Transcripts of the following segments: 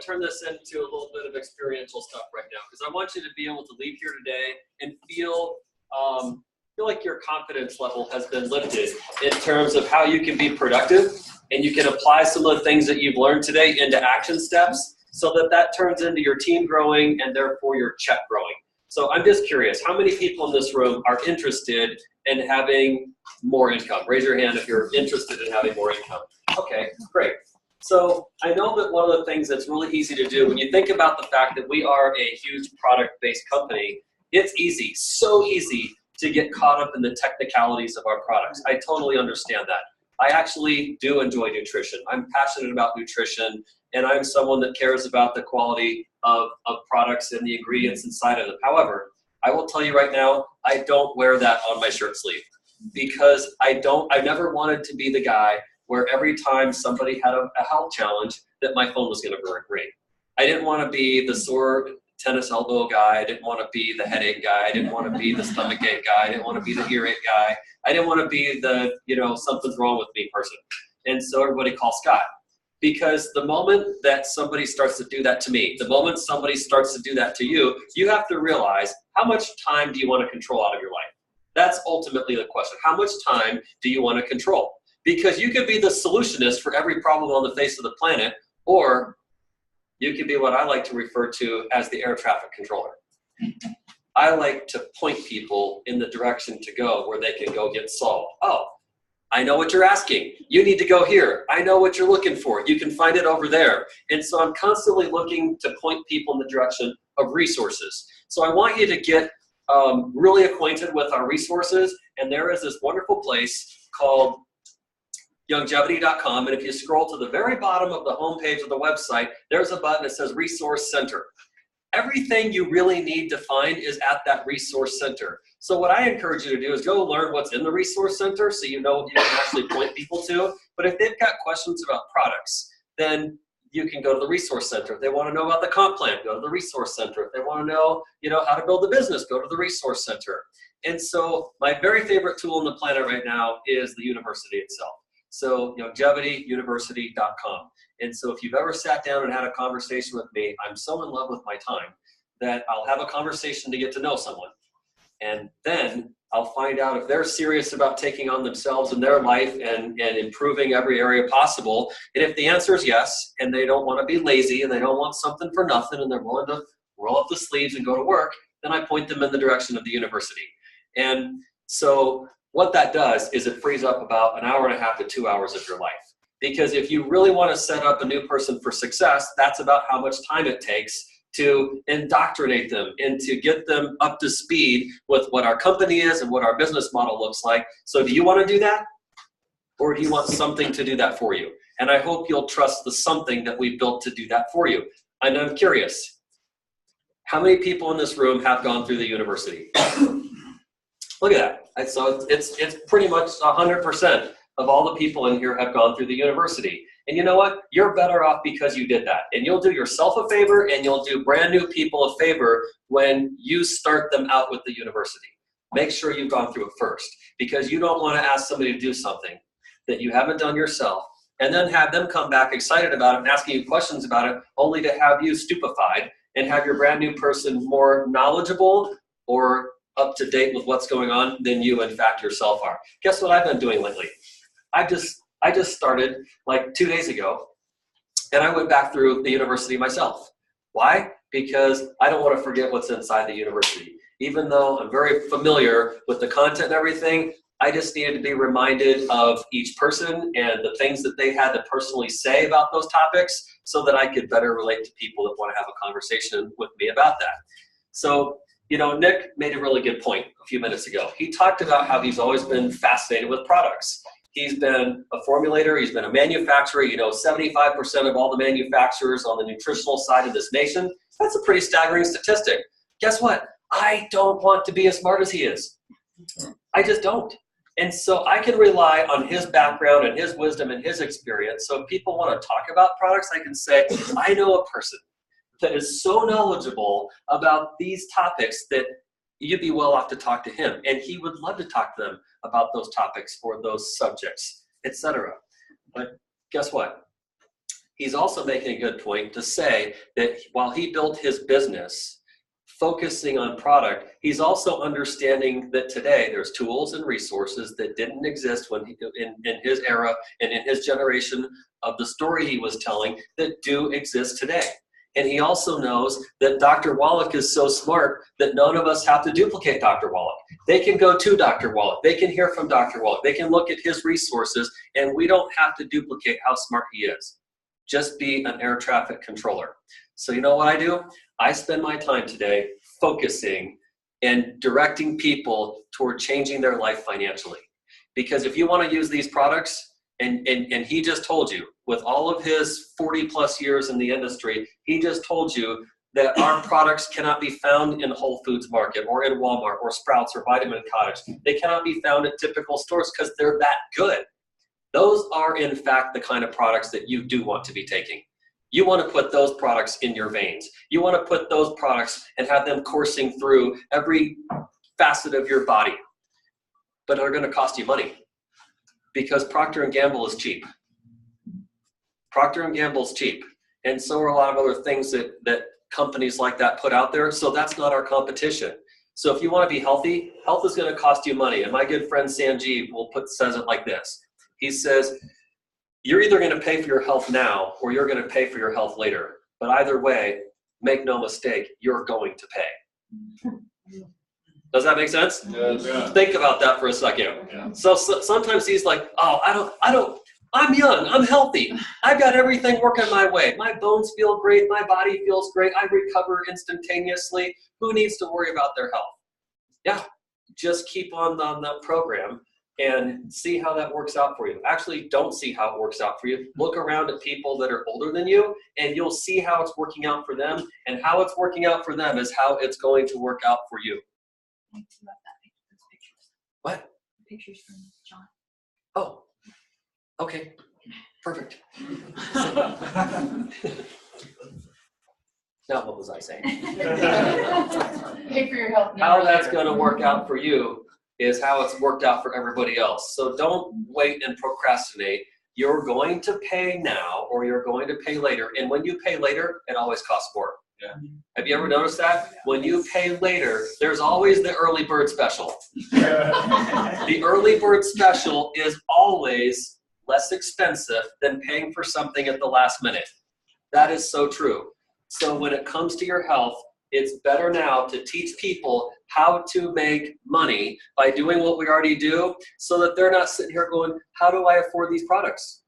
to turn this into a little bit of experiential stuff right now, because I want you to be able to leave here today and feel like your confidence level has been lifted in terms of how you can be productive, and you can apply some of the things that you've learned today into action steps so that that turns into your team growing and therefore your check growing. So I'm just curious, how many people in this room are interested in having more income? Raise your hand if you're interested in having more income. Okay, great. So I know that one of the things that's really easy to do when you think about the fact that we are a huge product-based company, it's easy, so easy to get caught up in the technicalities of our products. I totally understand that. I actually do enjoy nutrition. I'm passionate about nutrition, and I'm someone that cares about the quality of products and the ingredients inside of them. However, I will tell you right now, I don't wear that on my shirt sleeve, because I never wanted to be the guy where every time somebody had a health challenge that my phone was going to ring. I didn't want to be the sore tennis elbow guy. I didn't want to be the headache guy. I didn't want to be the stomach ache guy. I didn't want to be the earache guy. I didn't want to be the, something's wrong with me person. And so everybody calls Scott. Because the moment that somebody starts to do that to me, the moment somebody starts to do that to you, you have to realize, how much time do you want to control out of your life? That's ultimately the question. How much time do you want to control? Because you could be the solutionist for every problem on the face of the planet, or you could be what I like to refer to as the air traffic controller. I like to point people in the direction to go where they can go get solved. Oh, I know what you're asking. You need to go here. I know what you're looking for. You can find it over there. And so I'm constantly looking to point people in the direction of resources. So I want you to get really acquainted with our resources. And there is this wonderful place called Longevity.com, and if you scroll to the very bottom of the homepage of the website, there's a button that says Resource Center. Everything you really need to find is at that Resource Center. So what I encourage you to do is go learn what's in the Resource Center so you know what you can actually point people to. But if they've got questions about products, then you can go to the Resource Center. If they want to know about the comp plan, go to the Resource Center. If they want to know, how to build a business, go to the Resource Center. And so my very favorite tool on the planet right now is the university itself. So longevityuniversity.com. And so if you've ever sat down and had a conversation with me, I'm so in love with my time that I'll have a conversation to get to know someone. And then I'll find out if they're serious about taking on themselves in their life and improving every area possible. And if the answer is yes, and they don't want to be lazy and they don't want something for nothing and they're willing to roll up the sleeves and go to work, then I point them in the direction of the university. And so what that does is it frees up about an hour and a half to 2 hours of your life. Because if you really want to set up a new person for success, that's about how much time it takes to indoctrinate them and to get them up to speed with what our company is and what our business model looks like. So do you want to do that? Or do you want something to do that for you? And I hope you'll trust the something that we've built to do that for you. And I'm curious, how many people in this room have gone through the university? Look at that. So it's pretty much 100% of all the people in here have gone through the university. And you know what? You're better off because you did that. And you'll do yourself a favor and you'll do brand new people a favor when you start them out with the university. Make sure you've gone through it first, because you don't want to ask somebody to do something that you haven't done yourself and then have them come back excited about it and asking you questions about it, only to have you stupefied and have your brand new person more knowledgeable or up to date with what's going on than you, in fact, yourself are. Guess what I've been doing lately? I just started like 2 days ago, and I went back through the university myself. Why? Because I don't want to forget what's inside the university. Even though I'm very familiar with the content and everything, I just needed to be reminded of each person and the things that they had to personally say about those topics so that I could better relate to people that want to have a conversation with me about that. So, Nick made a really good point a few minutes ago. He talked about how he's always been fascinated with products. He's been a formulator. He's been a manufacturer. 75% of all the manufacturers on the nutritional side of this nation. That's a pretty staggering statistic. Guess what? I don't want to be as smart as he is. I just don't. And so I can rely on his background and his wisdom and his experience. So if people want to talk about products, I can say, I know a person that is so knowledgeable about these topics that you'd be well off to talk to him. And he would love to talk to them about those topics or those subjects, etc. But guess what? he's also making a good point to say that while he built his business focusing on product, he's also understanding that today there's tools and resources that didn't exist when in his era and in his generation of the story he was telling that do exist today. And he also knows that Dr. Wallach is so smart that none of us have to duplicate Dr. Wallach. They can go to Dr. Wallach. They can hear from Dr. Wallach. They can look at his resources, and we don't have to duplicate how smart he is. Just be an air traffic controller. So you know what I do? I spend my time today focusing and directing people toward changing their life financially. Because if you want to use these products, and he just told you, with all of his 40 plus years in the industry, he just told you that our products cannot be found in Whole Foods Market or in Walmart or Sprouts or Vitamin Cottage. They cannot be found at typical stores because they're that good. Those are, in fact, the kind of products that you do want to be taking. You want to put those products in your veins. You want to put those products and have them coursing through every facet of your body. But they're going to cost you money because Procter & Gamble is cheap. Procter & Gamble is cheap. And so are a lot of other things that companies like that put out there. So that's not our competition. So if you want to be healthy, health is going to cost you money. And my good friend Sanjeev says it like this. He says, you're either going to pay for your health now or you're going to pay for your health later. But either way, make no mistake, you're going to pay. Does that make sense? Yeah. Think about that for a second. Yeah. So sometimes he's like, oh, I'm young, I'm healthy. I've got everything working my way. My bones feel great, my body feels great, I recover instantaneously. Who needs to worry about their health? Yeah, just keep on the program and see how that works out for you. Actually, don't see how it works out for you. Look around at people that are older than you, and you'll see how it's working out for them, and how it's working out for them is how it's going to work out for you. What? Pictures from John. Oh, okay, perfect. Now, what was I saying? Pay for your health now. How that's going to work out for you is how it's worked out for everybody else. So don't wait and procrastinate. You're going to pay now or you're going to pay later. And when you pay later, it always costs more. Yeah. Have you ever noticed that? When you pay later, there's always the early bird special. The early bird special is always less expensive than paying for something at the last minute. That is so true. So when it comes to your health, it's better now to teach people how to make money by doing what we already do so that they're not sitting here going, how do I afford these products?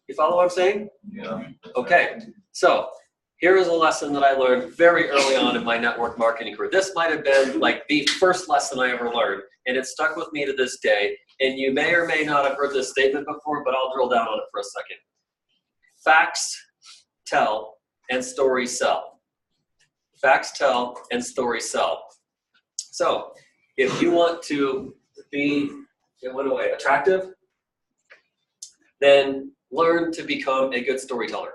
You follow what I'm saying? Yeah. Okay, so here is a lesson that I learned very early on in my network marketing career. This might have been like the first lesson I ever learned, and it stuck with me to this day. And you may or may not have heard this statement before, but I'll drill down on it for a second. Facts tell and stories sell. Facts tell and stories sell. So if you want to be, in one way, attractive, then learn to become a good storyteller.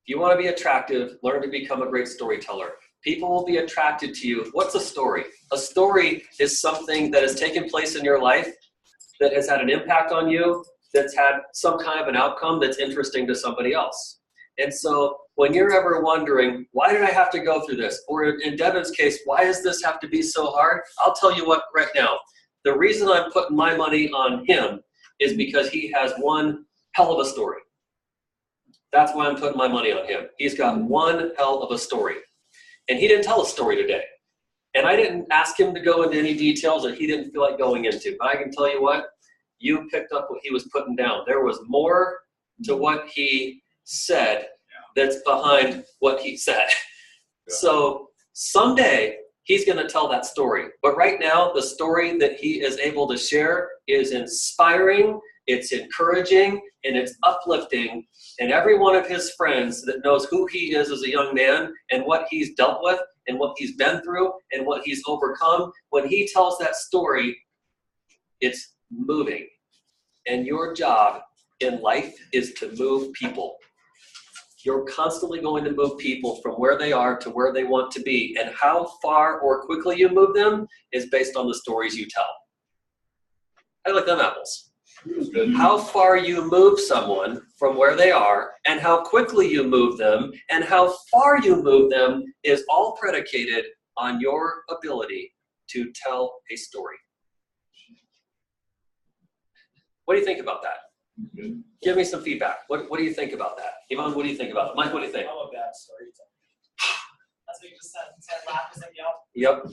If you want to be attractive, learn to become a great storyteller. People will be attracted to you. What's a story? A story is something that has taken place in your life that has had an impact on you, that's had some kind of an outcome that's interesting to somebody else. And so when you're ever wondering, why did I have to go through this? Or in Devin's case, why does this have to be so hard? I'll tell you what right now. The reason I'm putting my money on him is because he has one hell of a story. That's why I'm putting my money on him. He's got one hell of a story. And he didn't tell a story today. And I didn't ask him to go into any details that he didn't feel like going into. But I can tell you what, you picked up what he was putting down. There was more to what he said that's behind what he said. Yeah. So someday he's going to tell that story. But right now, the story that he is able to share is inspiring, it's encouraging, and it's uplifting. And every one of his friends that knows who he is as a young man and what he's dealt with and what he's been through and what he's overcome, when he tells that story, it's moving. And your job in life is to move people. You're constantly going to move people from where they are to where they want to be. And how far or quickly you move them is based on the stories you tell. I like them apples. How far you move someone from where they are and how quickly you move them and how far you move them is all predicated on your ability to tell a story. What do you think about that? Good. Give me some feedback. What do you think about that? Yvonne, what do you think about it? Mike, what do you think? I'm a bad storyteller. That's what you just said. Said laugh as like, yep. Yep.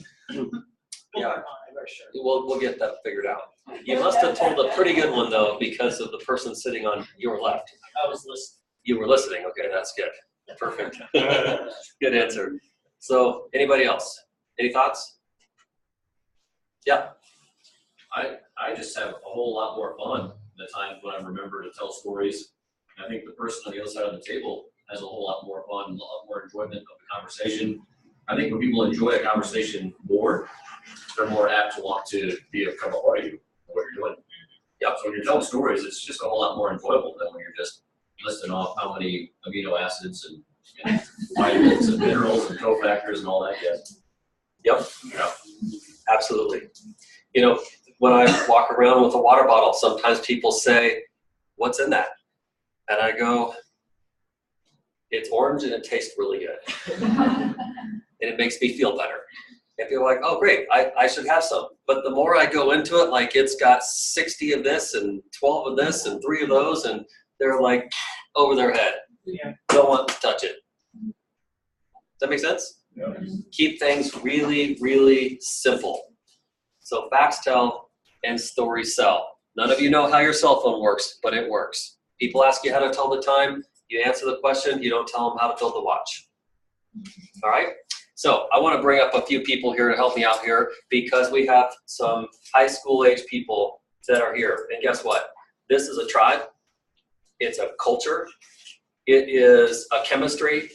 We'll Yeah. work on it, for sure. We'll get that figured out. You must have told a pretty good one, though, because of the person sitting on your left. I was listening. You were listening. Okay, that's good. Perfect. Good answer. So, anybody else? Any thoughts? Yeah. I just have a whole lot more fun the times when I remember to tell stories. I think the person on the other side of the table has a whole lot more fun, a lot more enjoyment of the conversation. I think when people enjoy a conversation more, they're more apt to want to become a part of you, what you're doing. Yep. So when you're telling stories, it's just a whole lot more enjoyable than when you're just listing off how many amino acids and vitamins and minerals and cofactors and all that jazz. Yep. Yeah. Absolutely. You know, when I walk around with a water bottle, sometimes people say, "What's in that?" And I go, "It's orange and it tastes really good." And it makes me feel better. And people are like, "Oh, great, I should have some." But the more I go into it, like it's got 60 of this and 12 of this and 3 of those, and they're like over their head. Yeah. Don't want to touch it. Does that make sense? Yeah. Keep things really, really simple. So facts tell and stories sell. None of you know how your cell phone works, but it works. People ask you how to tell the time. You answer the question. You don't tell them how to build the watch. All right? So I want to bring up a few people here to help me out here because we have some high school age people that are here. And guess what? This is a tribe. It's a culture. It is a chemistry.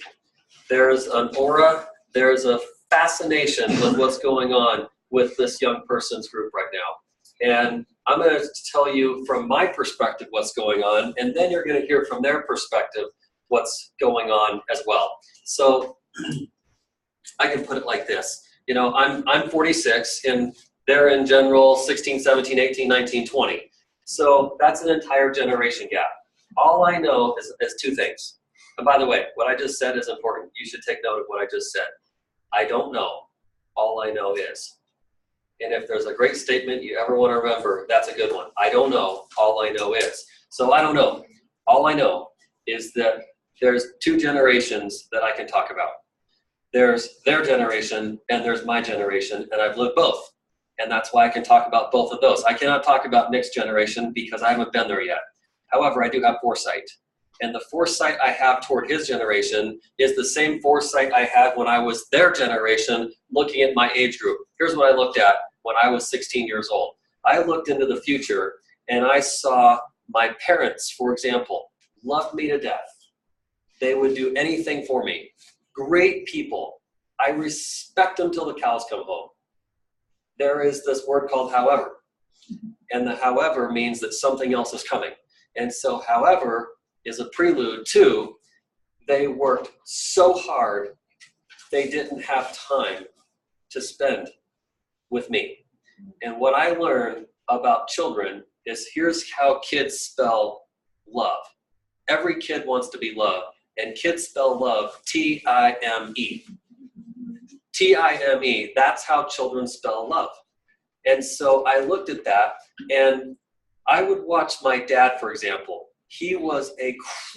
There's an aura. There's a fascination with what's going on with this young person's group right now. And I'm going to tell you from my perspective what's going on, and then you're going to hear from their perspective what's going on as well. So I can put it like this. You know, I'm 46, and they're in general 16, 17, 18, 19, 20. So that's an entire generation gap. All I know is 2 things. And by the way, what I just said is important. You should take note of what I just said. I don't know. All I know is. And if there's a great statement you ever want to remember, that's a good one. I don't know. All I know is. So I don't know. All I know is that there's 2 generations that I can talk about. There's their generation and there's my generation, and I've lived both. And that's why I can talk about both of those. I cannot talk about Nick's generation because I haven't been there yet. However, I do have foresight. And the foresight I have toward his generation is the same foresight I had when I was their generation looking at my age group. Here's what I looked at when I was 16 years old. I looked into the future and I saw my parents, for example, loved me to death. They would do anything for me. Great people. I respect them till the cows come home. There is this word called however. And the however means that something else is coming. And so however is a prelude to they worked so hard they didn't have time to spend with me. And what I learned about children is here's how kids spell love. Every kid wants to be loved, and kids spell love T-I-M-E. T-I-M-E, that's how children spell love. And so I looked at that, and I would watch my dad, for example. He was a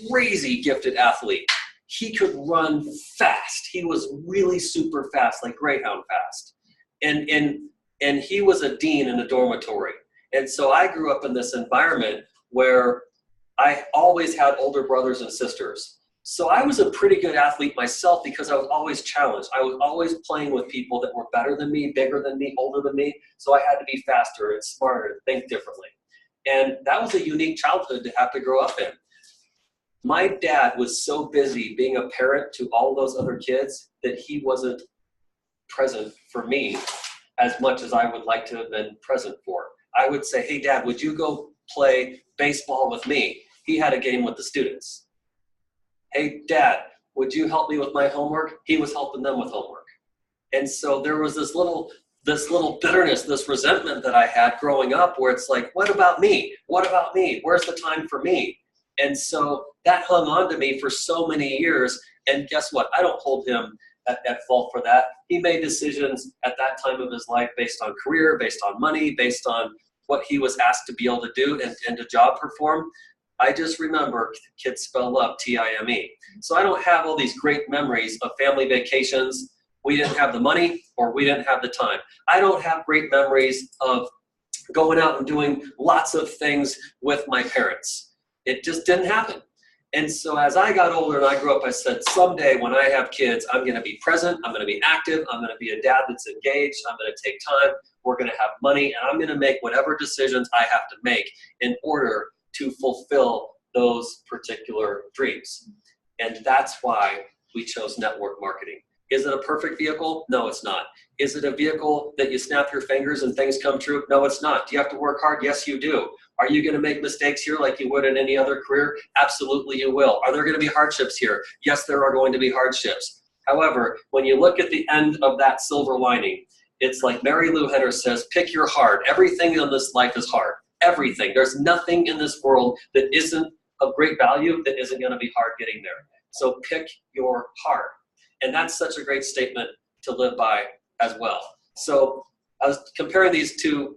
crazy gifted athlete. He could run fast. He was really super fast, like greyhound fast. And he was a dean in a dormitory. And so I grew up in this environment where I always had older brothers and sisters. So I was a pretty good athlete myself because I was always challenged. I was always playing with people that were better than me, bigger than me, older than me. So I had to be faster and smarter and think differently. And that was a unique childhood to have to grow up in. My dad was so busy being a parent to all those other kids that he wasn't present for me as much as I would like to have been present for. I would say, hey, Dad, would you go play baseball with me? He had a game with the students. Hey, Dad, would you help me with my homework? He was helping them with homework. And so there was this little this little bitterness, this resentment that I had growing up where it's like, what about me? What about me? Where's the time for me? And so that hung on to me for so many years. And guess what? I don't hold him at fault for that. He made decisions at that time of his life based on career, based on money, based on what he was asked to be able to do and to job perform. I just remember kids spell love, T-I-M-E. So I don't have all these great memories of family vacations. We didn't have the money or we didn't have the time. I don't have great memories of going out and doing lots of things with my parents. It just didn't happen. And so as I got older and I grew up, I said, someday when I have kids, I'm going to be present, I'm going to be active, I'm going to be a dad that's engaged, I'm going to take time, we're going to have money, and I'm going to make whatever decisions I have to make in order to fulfill those particular dreams. And that's why we chose network marketing. Is it a perfect vehicle? No, it's not. Is it a vehicle that you snap your fingers and things come true? No, it's not. Do you have to work hard? Yes, you do. Are you going to make mistakes here like you would in any other career? Absolutely you will. Are there going to be hardships here? Yes, there are going to be hardships. However, when you look at the end of that silver lining, it's like Mary Lou Henner says, pick your heart. Everything in this life is hard. Everything. There's nothing in this world that isn't of great value that isn't going to be hard getting there. So pick your heart. And that's such a great statement to live by as well. So I was comparing these two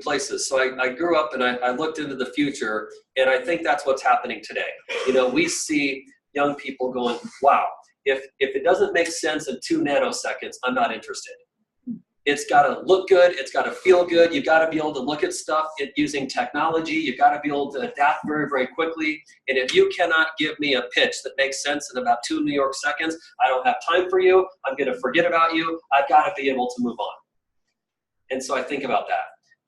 places. So I grew up and I looked into the future, and I think that's what's happening today. You know, we see young people going, wow, if it doesn't make sense in 2 nanoseconds, I'm not interested. It's got to look good. It's got to feel good. You've got to be able to look at stuff using technology. You've got to be able to adapt very, very quickly. And if you cannot give me a pitch that makes sense in about 2 New York seconds, I don't have time for you. I'm going to forget about you. I've got to be able to move on. And so I think about that.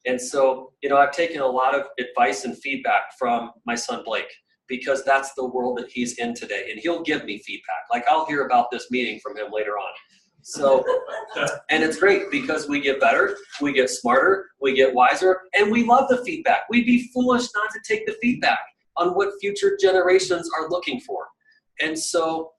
And so, you know, I've taken a lot of advice and feedback from my son, Blake, because that's the world that he's in today. And he'll give me feedback. Like I'll hear about this meeting from him later on. So, and it's great because we get better, we get smarter, we get wiser, and we love the feedback. We'd be foolish not to take the feedback on what future generations are looking for. And so,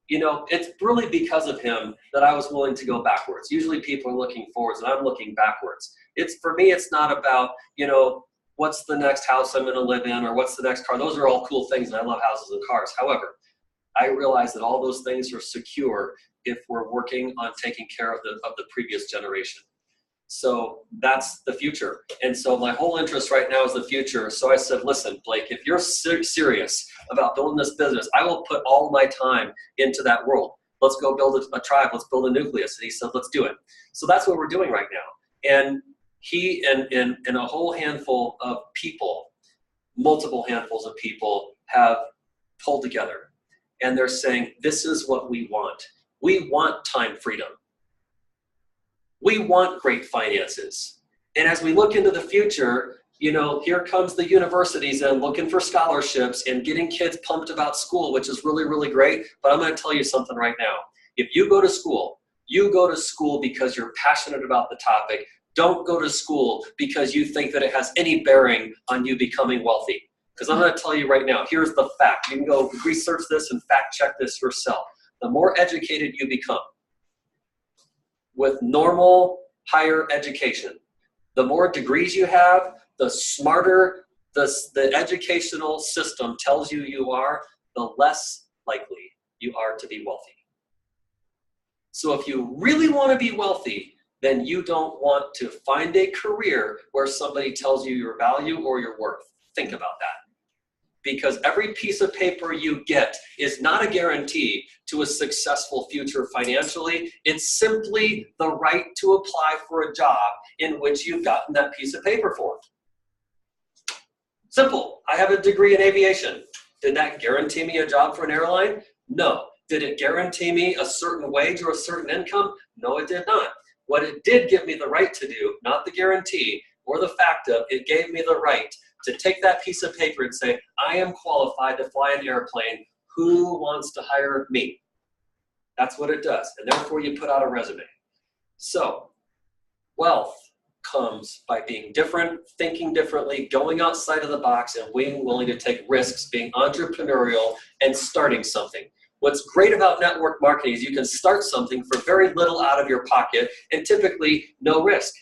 you know, it's really because of him that I was willing to go backwards. Usually people are looking forwards and I'm looking backwards. For me, it's not about, you know, what's the next house I'm going to live in or what's the next car. Those are all cool things, and I love houses and cars. However, I realize that all those things are secure if we're working on taking care of the previous generation. So that's the future. And so my whole interest right now is the future. So I said, listen, Blake, if you're serious about building this business, I will put all my time into that world. Let's go build a tribe. Let's build a nucleus. And he said, let's do it. So that's what we're doing right now. And he and a whole handful of people, multiple handfuls of people have pulled together. And they're saying, this is what we want. We want time freedom. We want great finances. And as we look into the future, you know, here comes the universities and looking for scholarships and getting kids pumped about school, which is really, really great. But I'm going to tell you something right now. If you go to school, you go to school because you're passionate about the topic. Don't go to school because you think that it has any bearing on you becoming wealthy. Because I'm going to tell you right now, here's the fact. You can go research this and fact check this yourself. The more educated you become with normal higher education, the more degrees you have, the smarter the educational system tells you you are, the less likely you are to be wealthy. So if you really want to be wealthy, then you don't want to find a career where somebody tells you your value or your worth. Think about that. Because every piece of paper you get is not a guarantee to a successful future financially. It's simply the right to apply for a job in which you've gotten that piece of paper for. Simple. I have a degree in aviation. Did that guarantee me a job for an airline? No. Did it guarantee me a certain wage or a certain income? No, it did not. What it did give me the right to do, not the guarantee or the fact of, it gave me the right to take that piece of paper and say, I am qualified to fly an airplane. Who wants to hire me? That's what it does. And therefore you put out a resume. So wealth comes by being different, thinking differently, going outside of the box, and being willing to take risks, being entrepreneurial and starting something. What's great about network marketing is you can start something for very little out of your pocket and typically no risk.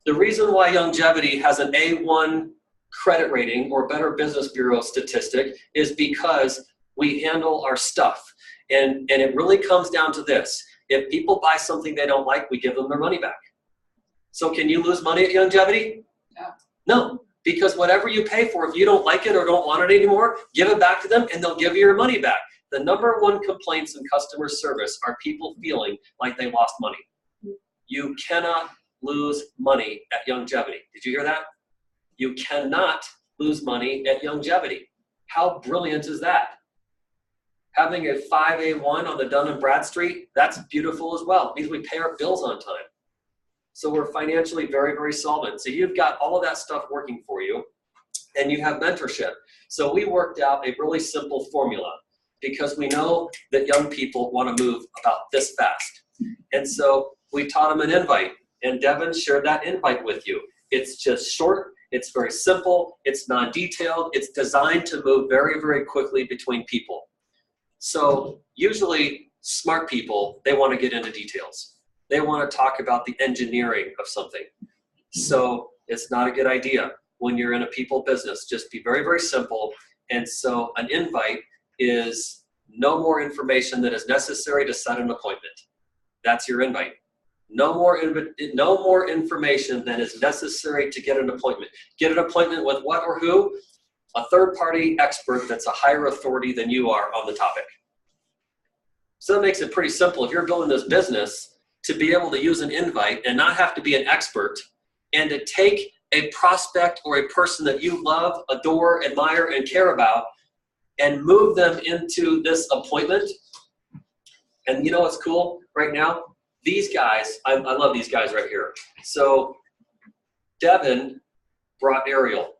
The reason why Longevity has an A1 credit rating or Better Business Bureau statistic is because we handle our stuff. And it really comes down to this. If people buy something they don't like, we give them their money back. So can you lose money at Longevity? No. No, because whatever you pay for, if you don't like it or don't want it anymore, give it back to them and they'll give you your money back. The number one complaints in customer service are people feeling like they lost money. You cannot lose money at Longevity. Did you hear that? You cannot lose money at Longevity. How brilliant is that? Having a 5A1 on the Dun & Bradstreet, that's beautiful as well. It means we pay our bills on time. So we're financially very, very solvent. So you've got all of that stuff working for you, and you have mentorship. So we worked out a really simple formula because we know that young people want to move about this fast. And so we taught them an invite, and Devin shared that invite with you. It's just short, it's very simple, it's non-detailed, it's designed to move very, very quickly between people. So usually smart people, they want to get into details. They want to talk about the engineering of something. So it's not a good idea when you're in a people business. Just be very, very simple. And so an invite is no more information than is necessary to set an appointment. That's your invite. No more information than is necessary to get an appointment. Get an appointment with what or who? A third-party expert that's a higher authority than you are on the topic. So that makes it pretty simple. If you're building this business, to be able to use an invite and not have to be an expert, and to take a prospect or a person that you love, adore, admire, and care about, and move them into this appointment. And you know what's cool right now? These guys, I love these guys right here. So Devin brought Ariel,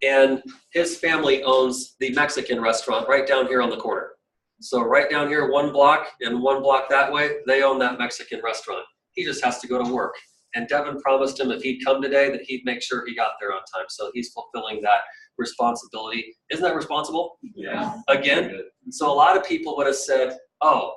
and his family owns the Mexican restaurant right down here on the corner. So right down here, one block and one block that way, they own that Mexican restaurant. He just has to go to work. And Devin promised him if he'd come today that he'd make sure he got there on time. So he's fulfilling that responsibility. Isn't that responsible? Yeah. Again, so a lot of people would have said, oh,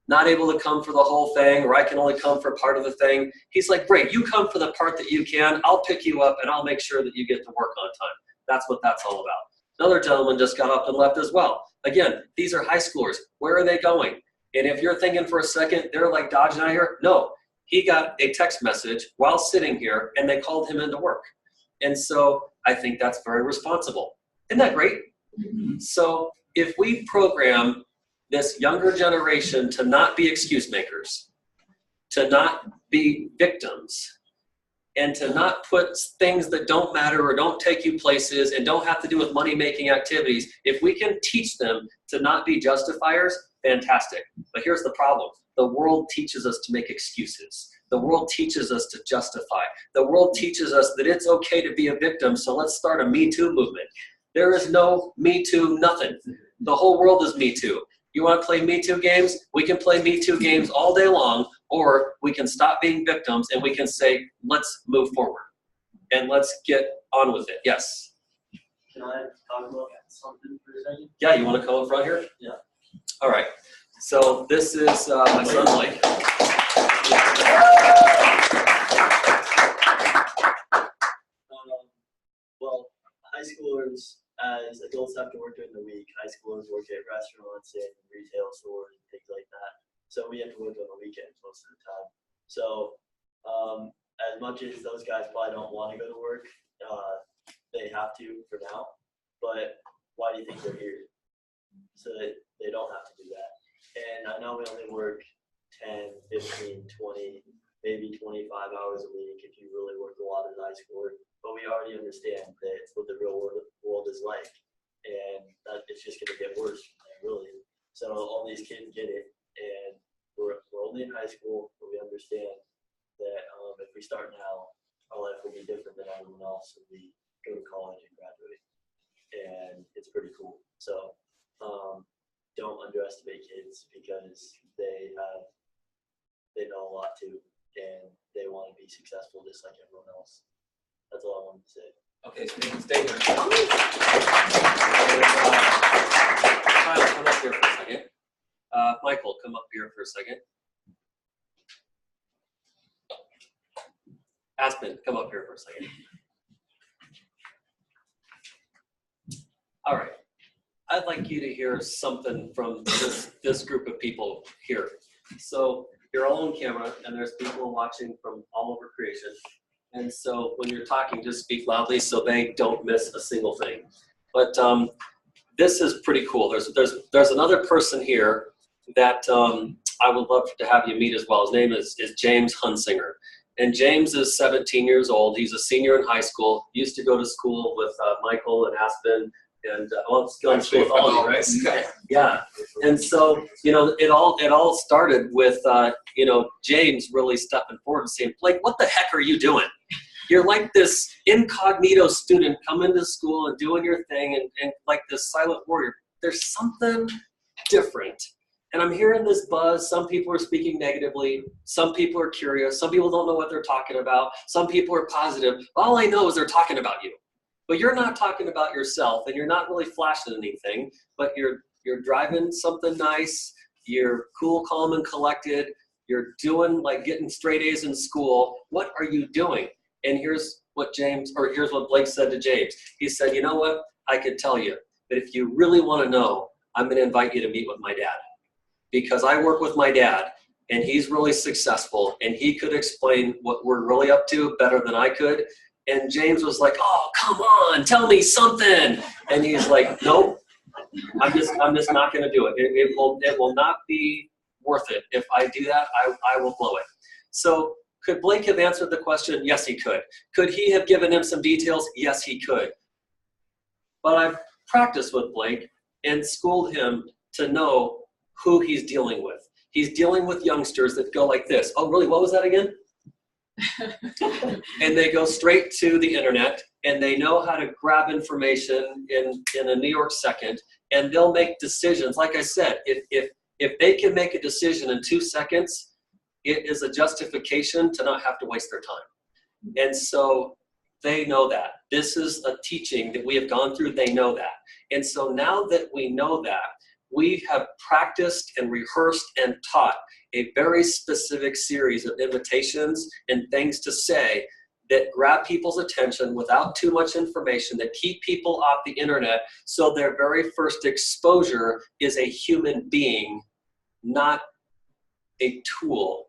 not able to come for the whole thing, or I can only come for part of the thing. He's like, great, you come for the part that you can. I'll pick you up and I'll make sure that you get to work on time. That's what that's all about. Another gentleman just got up and left as well. Again, these are high schoolers. Where are they going? And if you're thinking for a second, they're like dodging out here. No, he got a text message while sitting here and they called him into work. And so I think that's very responsible. Isn't that great? Mm-hmm. So if we program this younger generation to not be excuse makers, to not be victims, and to not put things that don't matter or don't take you places and don't have to do with money-making activities, if we can teach them to not be justifiers, fantastic. But here's the problem. The world teaches us to make excuses. The world teaches us to justify. The world teaches us that it's okay to be a victim, so let's start a Me Too movement. There is no Me Too nothing. The whole world is Me Too. You want to play Me Too games? We can play Me Too games all day long, or we can stop being victims and we can say, let's move forward and let's get on with it. Yes? Can I talk about something for a second? Yeah, you want to come up front here? Yeah. All right. So this is my son, Blake. Well, high schoolers, as adults have to work during the week, high schoolers work at restaurants and retail stores and things like that. So we have to work on the weekends most of the time. So as much as those guys probably don't want to go to work, they have to for now. But why do you think they're here? So that they don't have to do that. And I know we only work 10, 15, 20, maybe 25 hours a week if you really work a lot as a high schooler. But we already understand that it's what the real world is like. And that it's just going to get worse from there, really. So all these kids get it. And we're only in high school, but we understand that if we start now, our life will be different than everyone else when we go to college and graduate. And it's pretty cool. So don't underestimate kids because they know a lot too, and they want to be successful just like everyone else. That's all I wanted to say. Okay, so you can stay here. Kyle, come up here for a Michael, come up here for a second. Aspen, come up here for a second. All right. I'd like you to hear something from this group of people here. So you're all on camera, and there's people watching from all over creation. And so when you're talking, just speak loudly so they don't miss a single thing. But this is pretty cool. There's another person here that I would love to have you meet as well. His name is James Hunsinger. And James is 17 years old. He's a senior in high school. Used to go to school with Michael and Aspen, and going to school with all of you, right? Yeah. And so, you know, it all started with, you know, James really stepping forward and saying, Blake, what the heck are you doing? You're like this incognito student coming to school and doing your thing and like this silent warrior. There's something different. And I'm hearing this buzz. Some people are speaking negatively. Some people are curious. Some people don't know what they're talking about. Some people are positive. All I know is they're talking about you. But you're not talking about yourself, and you're not really flashing anything, but you're driving something nice. You're cool, calm, and collected. You're doing, like, getting straight A's in school. What are you doing? And here's what Blake said to James. He said, you know what? I could tell you, but if you really want to know, I'm going to invite you to meet with my dad. Because I work with my dad, and he's really successful, and he could explain what we're really up to better than I could. And James was like, oh, come on, tell me something. And he's like, nope, I'm just not going to do it. It will not be worth it. If I do that, I will blow it. So could Blake have answered the question? Yes, he could. Could he have given him some details? Yes, he could. But I've practiced with Blake and schooled him to know who he's dealing with. He's dealing with youngsters that go like this. Oh, really? What was that again? And they go straight to the internet, and they know how to grab information in a New York second, and they'll make decisions. Like I said, if they can make a decision in 2 seconds, it is a justification to not have to waste their time. And so they know that. This is a teaching that we have gone through. They know that. And so now that we know that, we have practiced and rehearsed and taught a very specific series of invitations and things to say that grab people's attention without too much information, that keep people off the internet, so their very first exposure is a human being, not a tool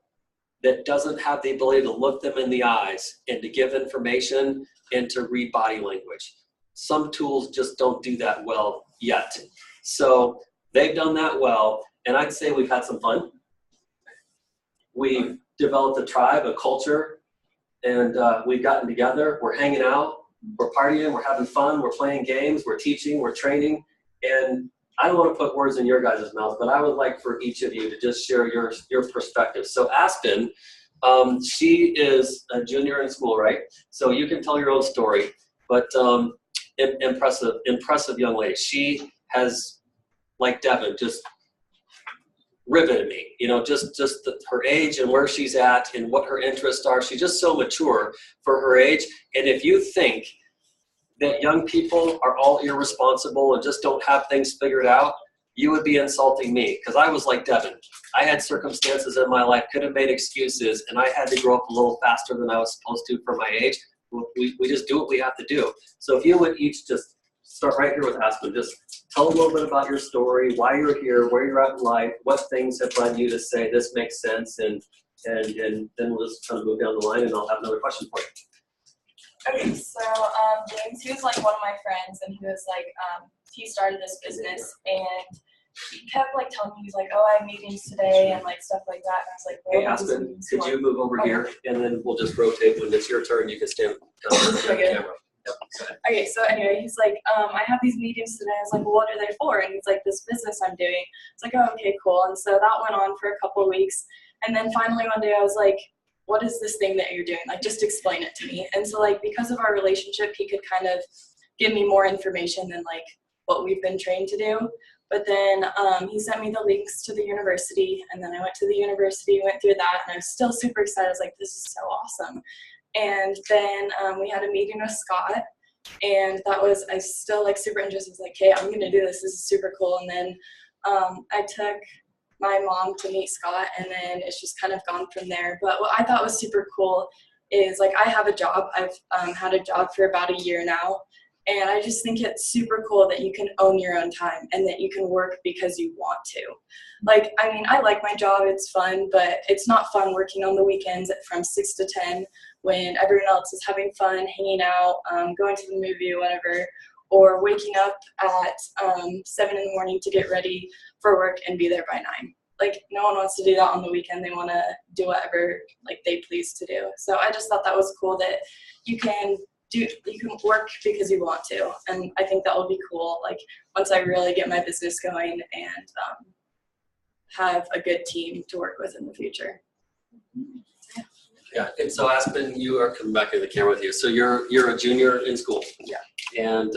that doesn't have the ability to look them in the eyes and to give information and to read body language. Some tools just don't do that well yet. So they've done that well, and I'd say we've had some fun. We've developed a tribe, a culture, and we've gotten together. We're hanging out, we're partying, we're having fun, we're playing games, we're teaching, we're training. And I don't want to put words in your guys' mouths, but I would like for each of you to just share your perspective. So Aspen, she is a junior in school, right? So you can tell your own story, but impressive young lady. She has, like Devin, just riveted me, you know, just her age and where she's at and what her interests are. She's just so mature for her age. And if you think that young people are all irresponsible and just don't have things figured out, you would be insulting me, because I was like Devin. I had circumstances in my life, could have made excuses, and I had to grow up a little faster than I was supposed to for my age. We just do what we have to do. So if you would each just start right here with Aspen, just tell a little bit about your story, why you're here, where you're at in life, what things have led you to say this makes sense, and then we'll just kind of move down the line, and I'll have another question for you. Okay, so James, he was like one of my friends, and he was like, he started this business, and he kept like telling me, he's like, oh, I have meetings today, and like stuff like that, and I was like, well, hey, Aspen, could you move over here, and then we'll just rotate. When it's your turn, you can stand on the camera. Yep. Okay, so anyway, he's like, I have these meetings today. I was like, well, what are they for? And he's like, this business I'm doing. It's like, oh, okay, cool. And so that went on for a couple of weeks, and then finally one day I was like, what is this thing that you're doing? Like, just explain it to me. And so like, because of our relationship, he could kind of give me more information than like what we've been trained to do. But then he sent me the links to the university, and then I went to the university, went through that, and I was still super excited. I was like, this is so awesome. And then we had a meeting with Scott, and that was, I was still like super interested. I was like, hey, I'm gonna do this. This is super cool. And then I took my mom to meet Scott, and then it's just kind of gone from there. But what I thought was super cool is, like, I have a job. I've had a job for about a year now, and I just think it's super cool that you can own your own time and that you can work because you want to. Like, I mean, I like my job, it's fun, but it's not fun working on the weekends from 6 to 10 when everyone else is having fun, hanging out, going to the movie or whatever, or waking up at 7 in the morning to get ready for work and be there by 9. Like, no one wants to do that on the weekend. They want to do whatever, like, they please to do. So I just thought that was cool that you can work because you want to. And I think that will be cool, like, once I really get my business going and have a good team to work with in the future. Yeah, and so Aspen, you are coming back to the camera with you. So you're a junior in school. Yeah. And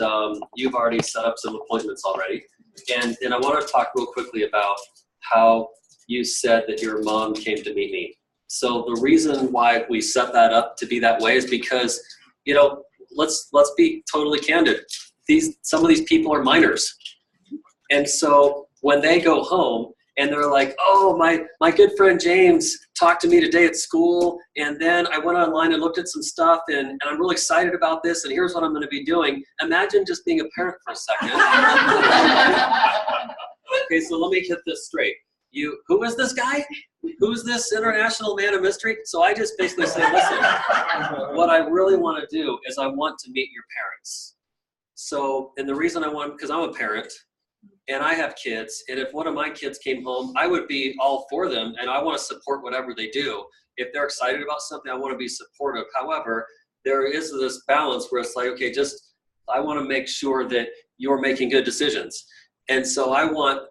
you've already set up some appointments already. And I want to talk real quickly about how you said that your mom came to meet me. So the reason why we set that up to be that way is because, you know, let's be totally candid. Some of these people are minors. And so when they go home and they're like, oh, my good friend James talked to me today at school, and then I went online and looked at some stuff, and I'm really excited about this, and here's what I'm going to be doing. Imagine just being a parent for a second. Okay, so let me get this straight. Who is this guy? Who's this international man of mystery? So I just basically say, listen, what I really want to do is I want to meet your parents. So, and the reason because I'm a parent, and I have kids, and if one of my kids came home, I would be all for them, and I want to support whatever they do. If they're excited about something, I want to be supportive. However, there is this balance where it's like, okay, I want to make sure that you're making good decisions. And so I want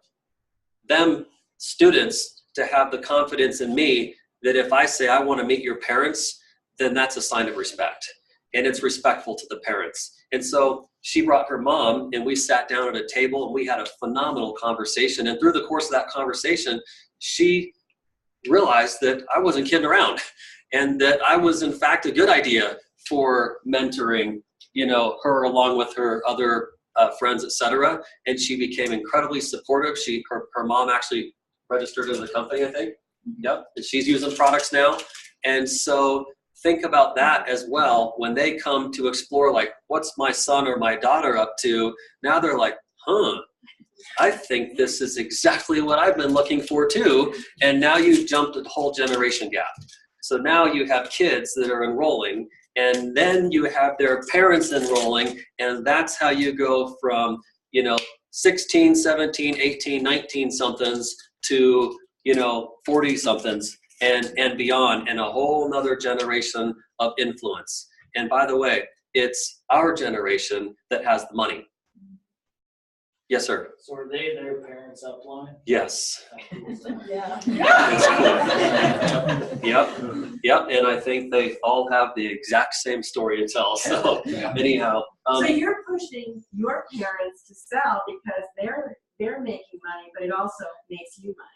students to have the confidence in me that if I say I want to meet your parents, then that's a sign of respect. And it's respectful to the parents. And so she brought her mom, and we sat down at a table, and we had a phenomenal conversation. And through the course of that conversation, she realized that I wasn't kidding around, and that I was, in fact, a good idea for mentoring, you know, her along with her other friends, etc. And she became incredibly supportive. Her mom actually registered in the company, I think. Yep. And she's using products now. And so think about that as well when they come to explore, like, what's my son or my daughter up to? Now they're like, I think this is exactly what I've been looking for too. And now you jumped a whole generation gap. So now you have kids that are enrolling, and then you have their parents enrolling, and that's how you go from, you know, 16, 17, 18, 19 somethings to, you know, 40 somethings. And beyond, and a whole nother generation of influence. And by the way, it's our generation that has the money. Yes, sir. So are they their parents' upline? Yes. Yeah. Yep. And I think they all have the exact same story to tell. So anyhow. So you're pushing your parents to sell because they're making money, but it also makes you money.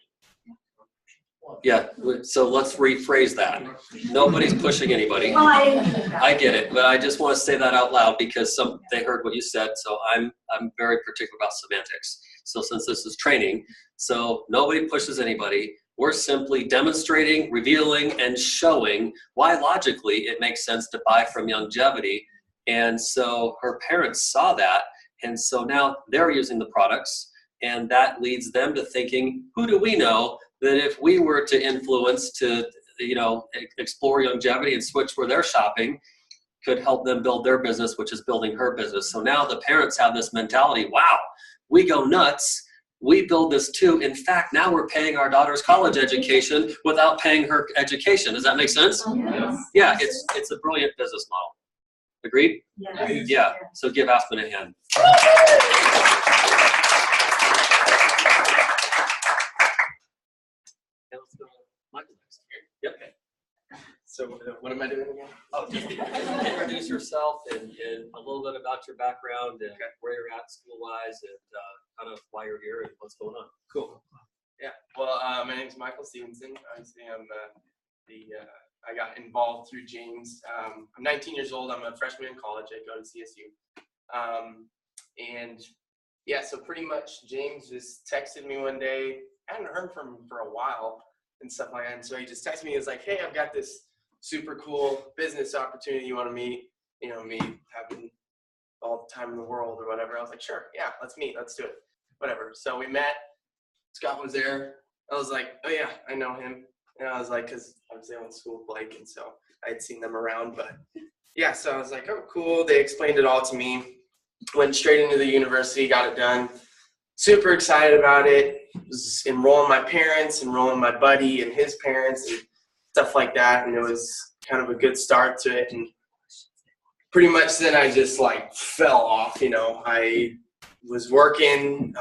Yeah, so let's rephrase that. Nobody's pushing anybody. Well, I get it, but I just want to say that out loud because they heard what you said. So I'm very particular about semantics. So since this is training, so nobody pushes anybody. We're simply demonstrating, revealing, and showing why logically it makes sense to buy from Longevity. And so her parents saw that, and so now they're using the products, and that leads them to thinking, who do we know that if we were to influence to, you know, explore Longevity and switch where they're shopping, could help them build their business, which is building her business. So now the parents have this mentality, wow, we go nuts, we build this too. In fact, now we're paying our daughter's college education without paying her education. Does that make sense? Yes. Yeah, it's a brilliant business model. Agreed? Yes. Yeah, so give Aspen a hand. Yep. So what am I doing again? Oh, just introduce yourself and a little bit about your background and where you're at school-wise and kind of why you're here and what's going on. Cool. Yeah. Well, my name is Michael Stevenson. Obviously, I got involved through James. I'm 19 years old. I'm a freshman in college. I go to CSU. And yeah, so pretty much James just texted me one day hadn't heard from him for a while and stuff like that. And so he just texted me. He was like, hey, I've got this super cool business opportunity. You want to meet? You know, me having all the time in the world or whatever. I was like, sure, yeah, let's meet. Let's do it. Whatever. So we met. Scott was there. I was like, oh yeah, I know him. And I was like, because obviously I went to school with Blake, and so I had seen them around. But yeah, so I was like, oh, cool. They explained it all to me. Went straight into the university, got it done. Super excited about it. Was enrolling my parents, enrolling my buddy and his parents and stuff like that. And it was kind of a good start to it. And pretty much then I just like fell off, you know. I was working,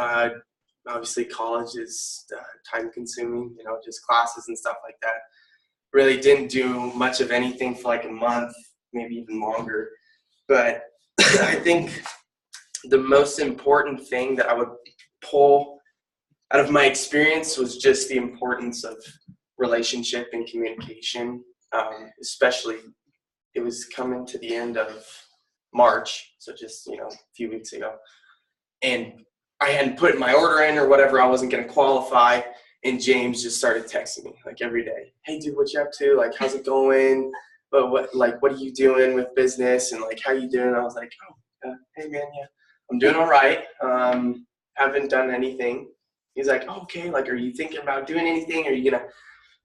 obviously college is time consuming, you know, just classes and stuff like that. Really didn't do much of anything for like a month, maybe even longer. But I think the most important thing that I would pull out of my experience was just the importance of relationship and communication, especially it was coming to the end of March, so just, you know, a few weeks ago. And I hadn't put my order in or whatever, I wasn't going to qualify, and James just started texting me like every day. Hey dude, what you up to? Like, how's it going? But what are you doing with business? And like, how you doing? And I was like, hey man, yeah, I'm doing all right. Haven't done anything. He's like, oh, okay, like, are you thinking about doing anything? Are you going to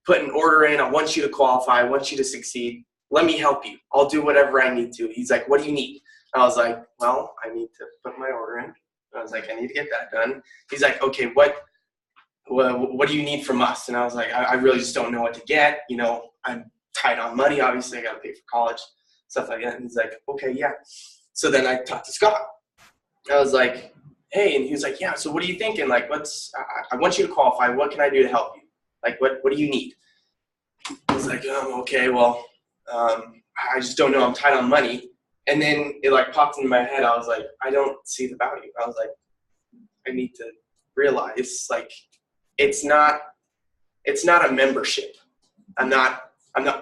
put an order in? I want you to qualify. I want you to succeed. Let me help you. I'll do whatever I need to. He's like, what do you need? I was like, well, I need to put my order in. I was like, I need to get that done. He's like, okay, what do you need from us? And I was like, I really just don't know what to get. You know, I'm tight on money. Obviously, I got to pay for college, stuff like that. And he's like, okay, yeah. So then I talked to Scott. I was like, hey, and he was like, yeah, so what are you thinking? Like, I want you to qualify. What can I do to help you? Like, what do you need? I was like, okay, well, I just don't know. I'm tight on money. And then it like popped into my head. I was like, I don't see the value. I was like, I need to realize like it's not a membership. I'm not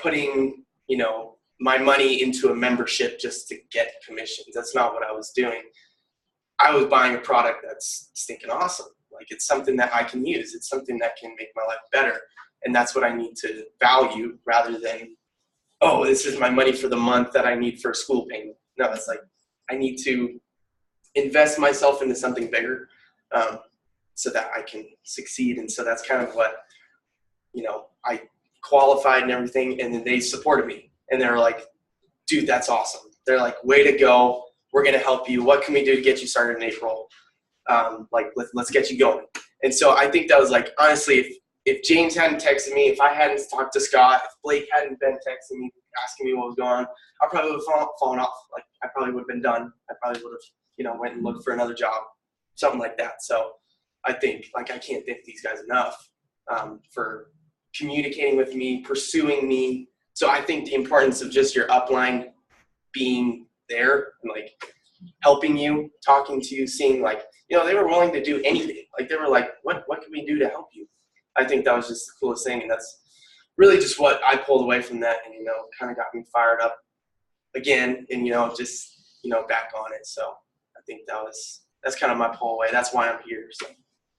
putting, you know, my money into a membership just to get commissions. That's not what I was doing. I was buying a product that's stinking awesome. Like, it's something that I can use. It's something that can make my life better. And that's what I need to value rather than, oh, this is my money for the month that I need for a school payment. No, it's like I need to invest myself into something bigger so that I can succeed. And so that's kind of what, you know, I qualified and everything, and then they supported me. And they were like, dude, that's awesome. They're like, way to go. We're going to help you. What can we do to get you started in April? Like, let's get you going. And so I think that was like, honestly, if James hadn't texted me, if I hadn't talked to Scott, if Blake hadn't been texting me, asking me what was going on, I probably would have fallen off. Like, I probably would have been done. I probably would have, you know, went and looked for another job, something like that. So I think, like, I can't thank these guys enough for communicating with me, pursuing me. So I think the importance of just your upline being there and like helping you, talking to you, seeing like, you know, they were willing to do anything. Like, they were like, what can we do to help you? I think that was just the coolest thing. And that's really just what I pulled away from that, and, you know, kind of got me fired up again and, you know, just, you know, back on it. So I think that's kind of my pull away. That's why I'm here. So,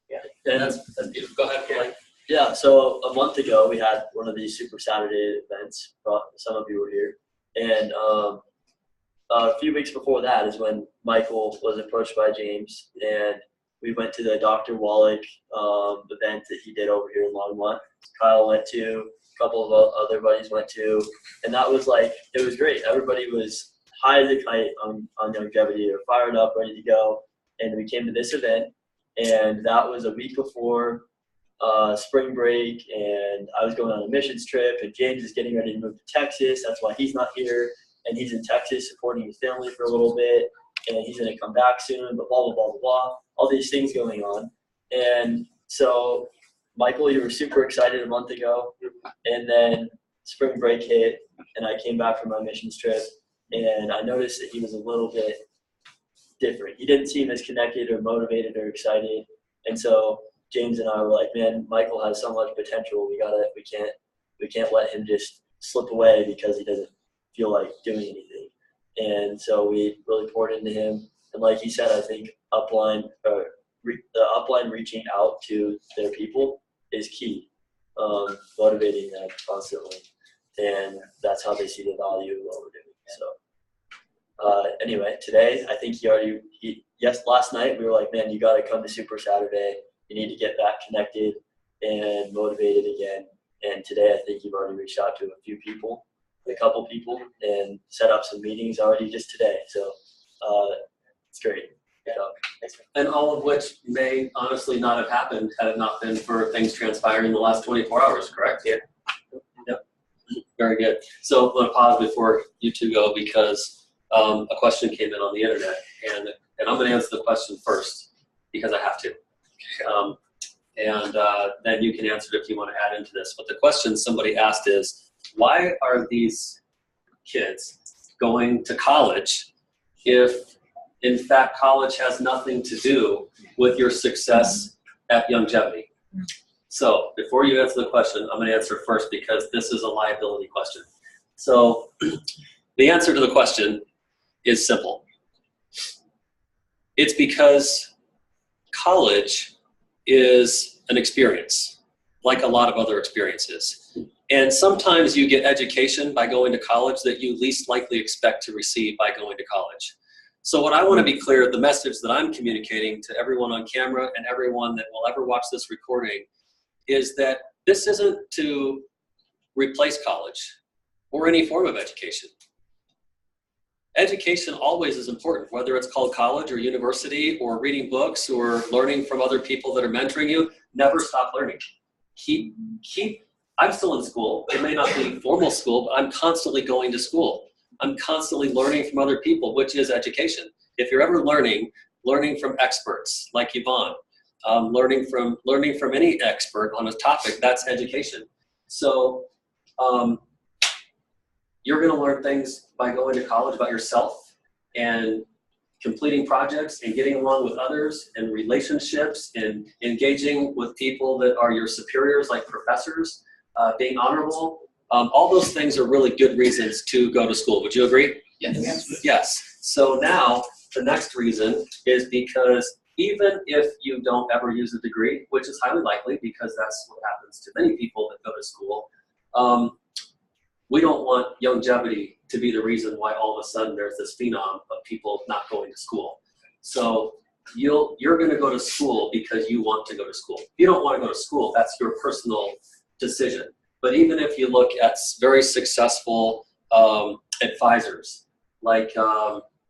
yeah. And That's beautiful. Go ahead, Blake. yeah, so a month ago we had one of these Super Saturday events. Some of you were here. And a few weeks before that is when Michael was approached by James, and we went to the Dr. Wallach event that he did over here in Longmont. Kyle went to, a couple of other buddies went to, and that was like, it was great. Everybody was high as a kite on longevity. They were fired up, ready to go. And we came to this event, and that was a week before spring break, and I was going on a missions trip, and James is getting ready to move to Texas. That's why he's not here, and he's in Texas supporting his family for a little bit, and he's going to come back soon, but blah, blah, blah, blah, blah. All these things going on. And so, Michael, you were super excited a month ago, and then spring break hit, and I came back from my missions trip, and I noticed that he was a little bit different. He didn't seem as connected or motivated or excited. And so James and I were like, man, Michael has so much potential. We can't let him just slip away because he doesn't feel like doing anything. And so we really poured into him. And like he said, I think the upline reaching out to their people is key. Motivating them constantly, and that's how they see the value of what we're doing. So anyway, today I think last night we were like, man, you got to come to Super Saturday. You need to get back connected and motivated again. And today I think you've already reached out to a couple people, and set up some meetings already just today. So it's great. Good job. And all of which may honestly not have happened had it not been for things transpiring in the last 24 hours, correct? Yeah. Yep. Very good. So I'm going to pause before you two go, because a question came in on the internet, and I'm going to answer the question first because I have to. Then you can answer it if you want to add into this. But the question somebody asked is, why are these kids going to college if, in fact, college has nothing to do with your success at longevity? So before you answer the question, I'm going to answer first because this is a liability question. So the answer to the question is simple. It's because college is an experience, like a lot of other experiences. And sometimes you get education by going to college that you least likely expect to receive by going to college. So what I want to be clear, the message that I'm communicating to everyone on camera and everyone that will ever watch this recording is that this isn't to replace college or any form of education. Education always is important, whether it's called college or university or reading books or learning from other people that are mentoring you. Never stop learning. I'm still in school. It may not be formal school, but I'm constantly going to school. I'm constantly learning from other people, which is education. If you're ever learning from experts like Yvonne, learning from any expert on a topic, that's education. So you're going to learn things by going to college about yourself and completing projects and getting along with others and relationships and engaging with people that are your superiors, like professors, being honorable. All those things are really good reasons to go to school. Would you agree? Yes. Yes. So now the next reason is because even if you don't ever use a degree, which is highly likely because that's what happens to many people that go to school, we don't want longevity to be the reason why all of a sudden there's this phenom of people not going to school. So you're going to go to school because you want to go to school. If you don't want to go to school, that's your personal decision. But even if you look at very successful advisors, like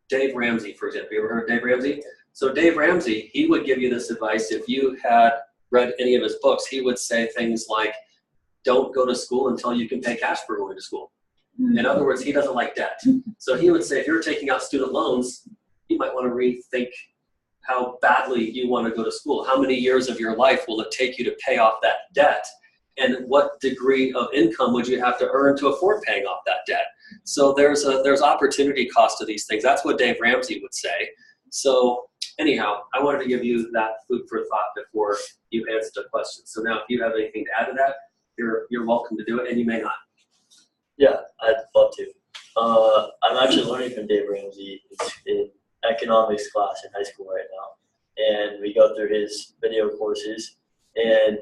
Dave Ramsey, for example. You ever heard of Dave Ramsey? So Dave Ramsey, he would give you this advice. If you had read any of his books, he would say things like, don't go to school until you can pay cash for going to school. In other words, he doesn't like debt. So he would say, if you're taking out student loans, you might want to rethink how badly you want to go to school. How many years of your life will it take you to pay off that debt? And what degree of income would you have to earn to afford paying off that debt? So there's opportunity cost to these things. That's what Dave Ramsey would say. So anyhow, I wanted to give you that food for thought before you answered the question. So now if you have anything to add to that, you're welcome to do it, and you may not. Yeah, I'd love to. I'm actually learning from Dave Ramsey in economics class in high school right now. And we go through his video courses. And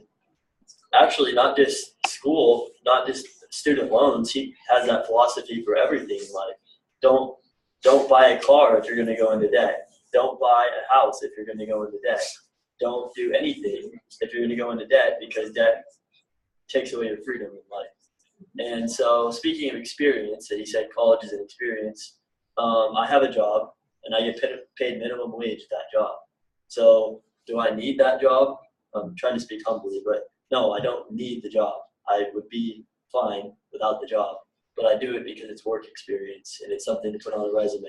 actually, not just school, not just student loans, he has that philosophy for everything in life. Don't buy a car if you're going to go into debt. Don't buy a house if you're going to go into debt. Don't do anything if you're going to go into debt, because debt takes away your freedom in life. And so, speaking of experience, and he said college is an experience, I have a job and I get paid minimum wage at that job. So do I need that job? I'm trying to speak humbly, but no, I don't need the job. I would be fine without the job, but I do it because it's work experience and it's something to put on a resume.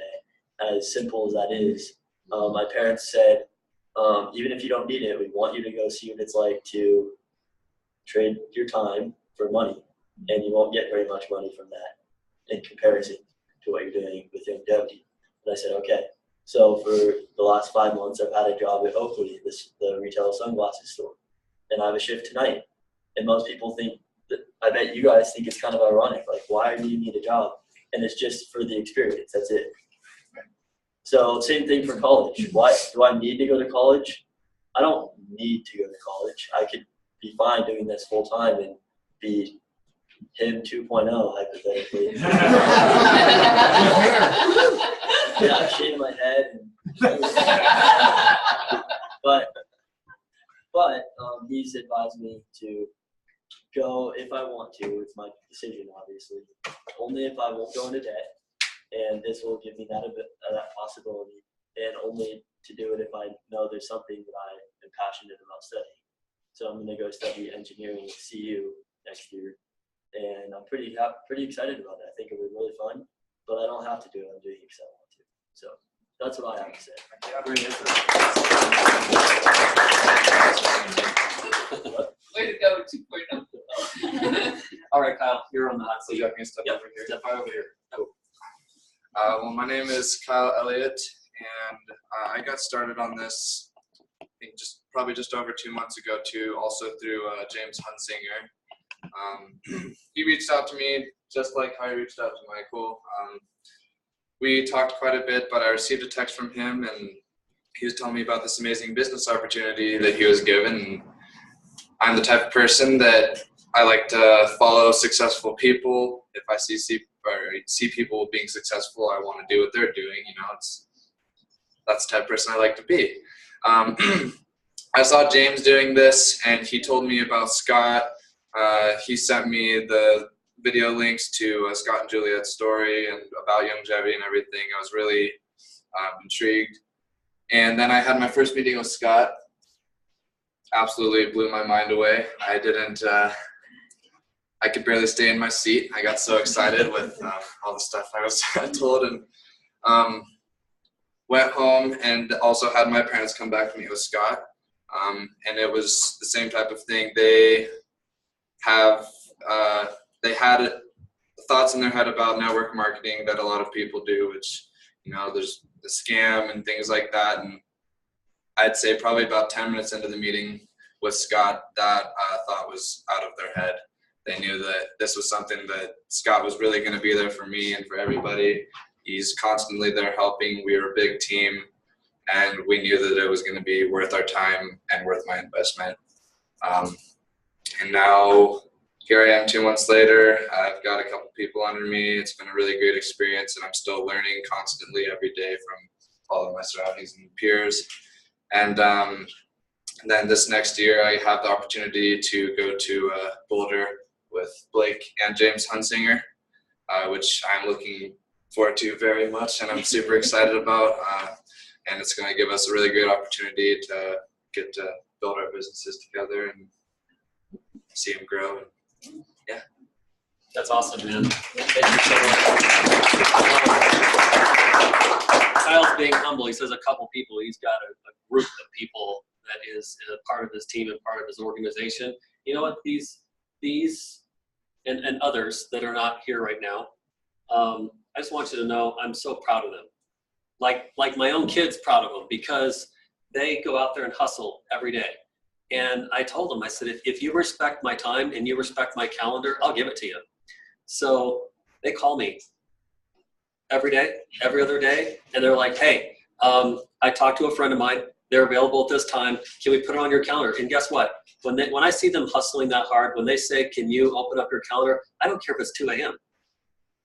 As simple as that is, my parents said, even if you don't need it, we want you to go see what it's like to trade your time for money, and you won't get very much money from that in comparison to what you're doing with longevity. And I said, okay. So for the last 5 months, I've had a job at Oakley, the retail sunglasses store, and I have a shift tonight. And most people think that, I bet you guys think it's kind of ironic, like, why do you need a job? And it's just for the experience, that's it. So same thing for college. Why do I need to go to college? I don't need to go to college. I could be fine doing this full time and be him 2.0 hypothetically. Yeah, shaving my head. But he's advised me to go if I want to. It's my decision, obviously. Only if I won't go into debt, and this will give me that possibility. And only to do it if I know there's something that I am passionate about studying. So I'm going to go study engineering at CU next year, and I'm pretty excited about that. I think it'll be really fun, but I don't have to do it. I'm doing it because I want to. So that's what I have to say. Way to go, 2.0. All right, Kyle, you're on the hot So seat. you have me step Yep, over here. step right over here. Well, my name is Kyle Elliott, and I got started on this, I think probably just over 2 months ago too, also through James Hunsinger. He reached out to me just like how he reached out to Michael. We talked quite a bit, but I received a text from him, and he was telling me about this amazing business opportunity that he was given. I'm the type of person that I like to follow successful people. If I see people being successful, I want to do what they're doing. You know, that's the type of person I like to be. I saw James doing this, and he told me about Scott. He sent me the video links to Scott and Juliet's story and about longevity and everything. I was really intrigued. And then I had my first meeting with Scott. Absolutely blew my mind away. I could barely stay in my seat. I got so excited with all the stuff I was told, and went home and also had my parents come back to meet with Scott. And it was the same type of thing. They had thoughts in their head about network marketing that a lot of people do, which, you know, there's the scam and things like that. And I'd say probably about 10 minutes into the meeting with Scott, that thought was out of their head. They knew that this was something that Scott was really going to be there for me and for everybody. He's constantly there helping. We were a big team, and we knew that it was going to be worth our time and worth my investment. And now here I am 2 months later. I've got a couple people under me. It's been a really great experience, and I'm still learning constantly every day from all of my surroundings and peers. And then this next year, I have the opportunity to go to Boulder with Blake and James Hunsinger, which I'm looking forward to very much, and I'm super excited about. And it's going to give us a really great opportunity to get to build our businesses together and see them grow. And, yeah. That's awesome, man. Thank you so much. Kyle's being humble. He says a couple people. He's got a group of people that is a part of his team and part of his organization. You know what? These and others that are not here right now, I just want you to know I'm so proud of them. Like my own kids, proud of them, because they go out there and hustle every day. And I told them, I said, if you respect my time and you respect my calendar, I'll give it to you. So they call me every day, every other day, and they're like, hey, I talked to a friend of mine. They're available at this time. Can we put it on your calendar? And guess what? When I see them hustling that hard, when they say, can you open up your calendar? I don't care if it's 2 a.m.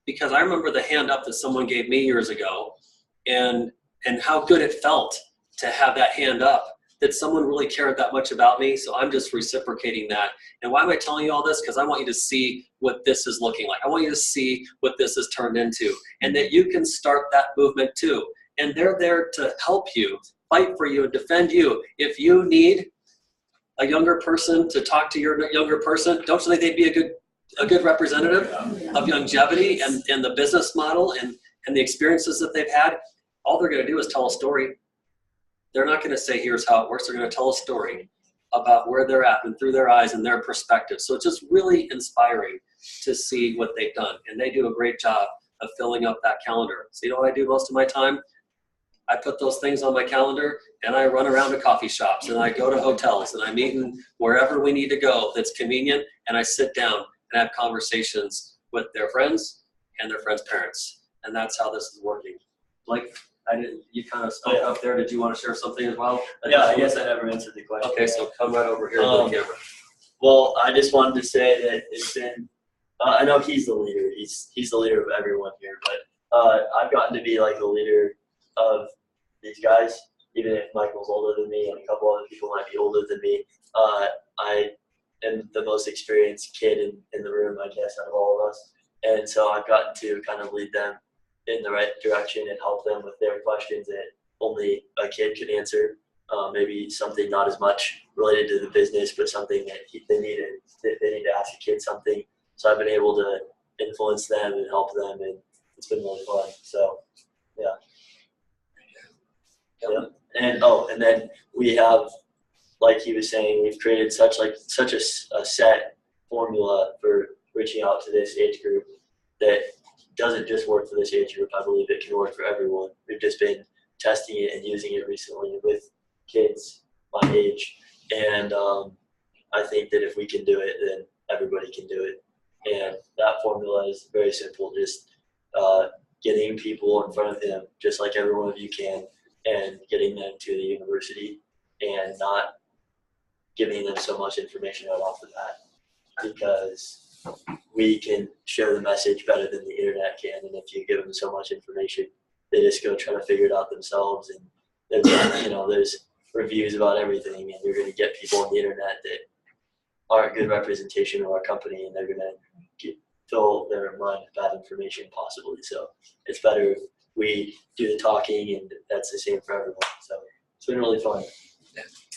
Because I remember the hand up that someone gave me years ago, and how good it felt to have that hand up, that someone really cared that much about me. So I'm just reciprocating that. And why am I telling you all this? Because I want you to see what this is looking like. I want you to see what this has turned into, and that you can start that movement too. And they're there to help you, fight for you, and defend you. If you need a younger person to talk to your younger person, don't you think they'd be a good representative of longevity and the business model and the experiences that they've had? All they're going to do is tell a story. They're not going to say, here's how it works. They're going to tell a story about where they're at and through their eyes and their perspective. So it's just really inspiring to see what they've done. And they do a great job of filling up that calendar. So you know what I do most of my time? I put those things on my calendar, and I run around to coffee shops, and I go to hotels, and I'm eating wherever we need to go that's convenient, and I sit down and have conversations with their friends and their friends' parents. And that's how this is working. Blake, you kind of spoke up there. Did you want to share something as well? Yeah, I guess I never answered the question. Okay, so come right over here to the camera. Well, I just wanted to say that it's been. I know he's the leader. He's the leader of everyone here, but I've gotten to be like the leader of these guys. Even if Michael's older than me and a couple other people might be older than me, I am the most experienced kid in the room, I guess, out of all of us. And so I've gotten to kind of lead them in the right direction and help them with their questions that only a kid could answer. Maybe something not as much related to the business, but something that they need to ask a kid something. So I've been able to influence them and help them, and it's been really fun. So, yeah. Yeah. And then we have, like he was saying, we've created such a set formula for reaching out to this age group that doesn't just work for this age group. I believe it can work for everyone. We've just been testing it and using it recently with kids my age, and I think that if we can do it, then everybody can do it. And that formula is very simple, just getting people in front of him, just like every one of you can, and getting them to the university and not giving them so much information right off the bat, because we can share the message better than the internet can. And if you give them so much information, they just go try to figure it out themselves. And there's reviews about everything, and you're going to get people on the internet that aren't a good representation of our company, and they're going to fill their mind with bad information possibly. So it's better if we do the talking, and that's the same for everyone. So it's been really fun.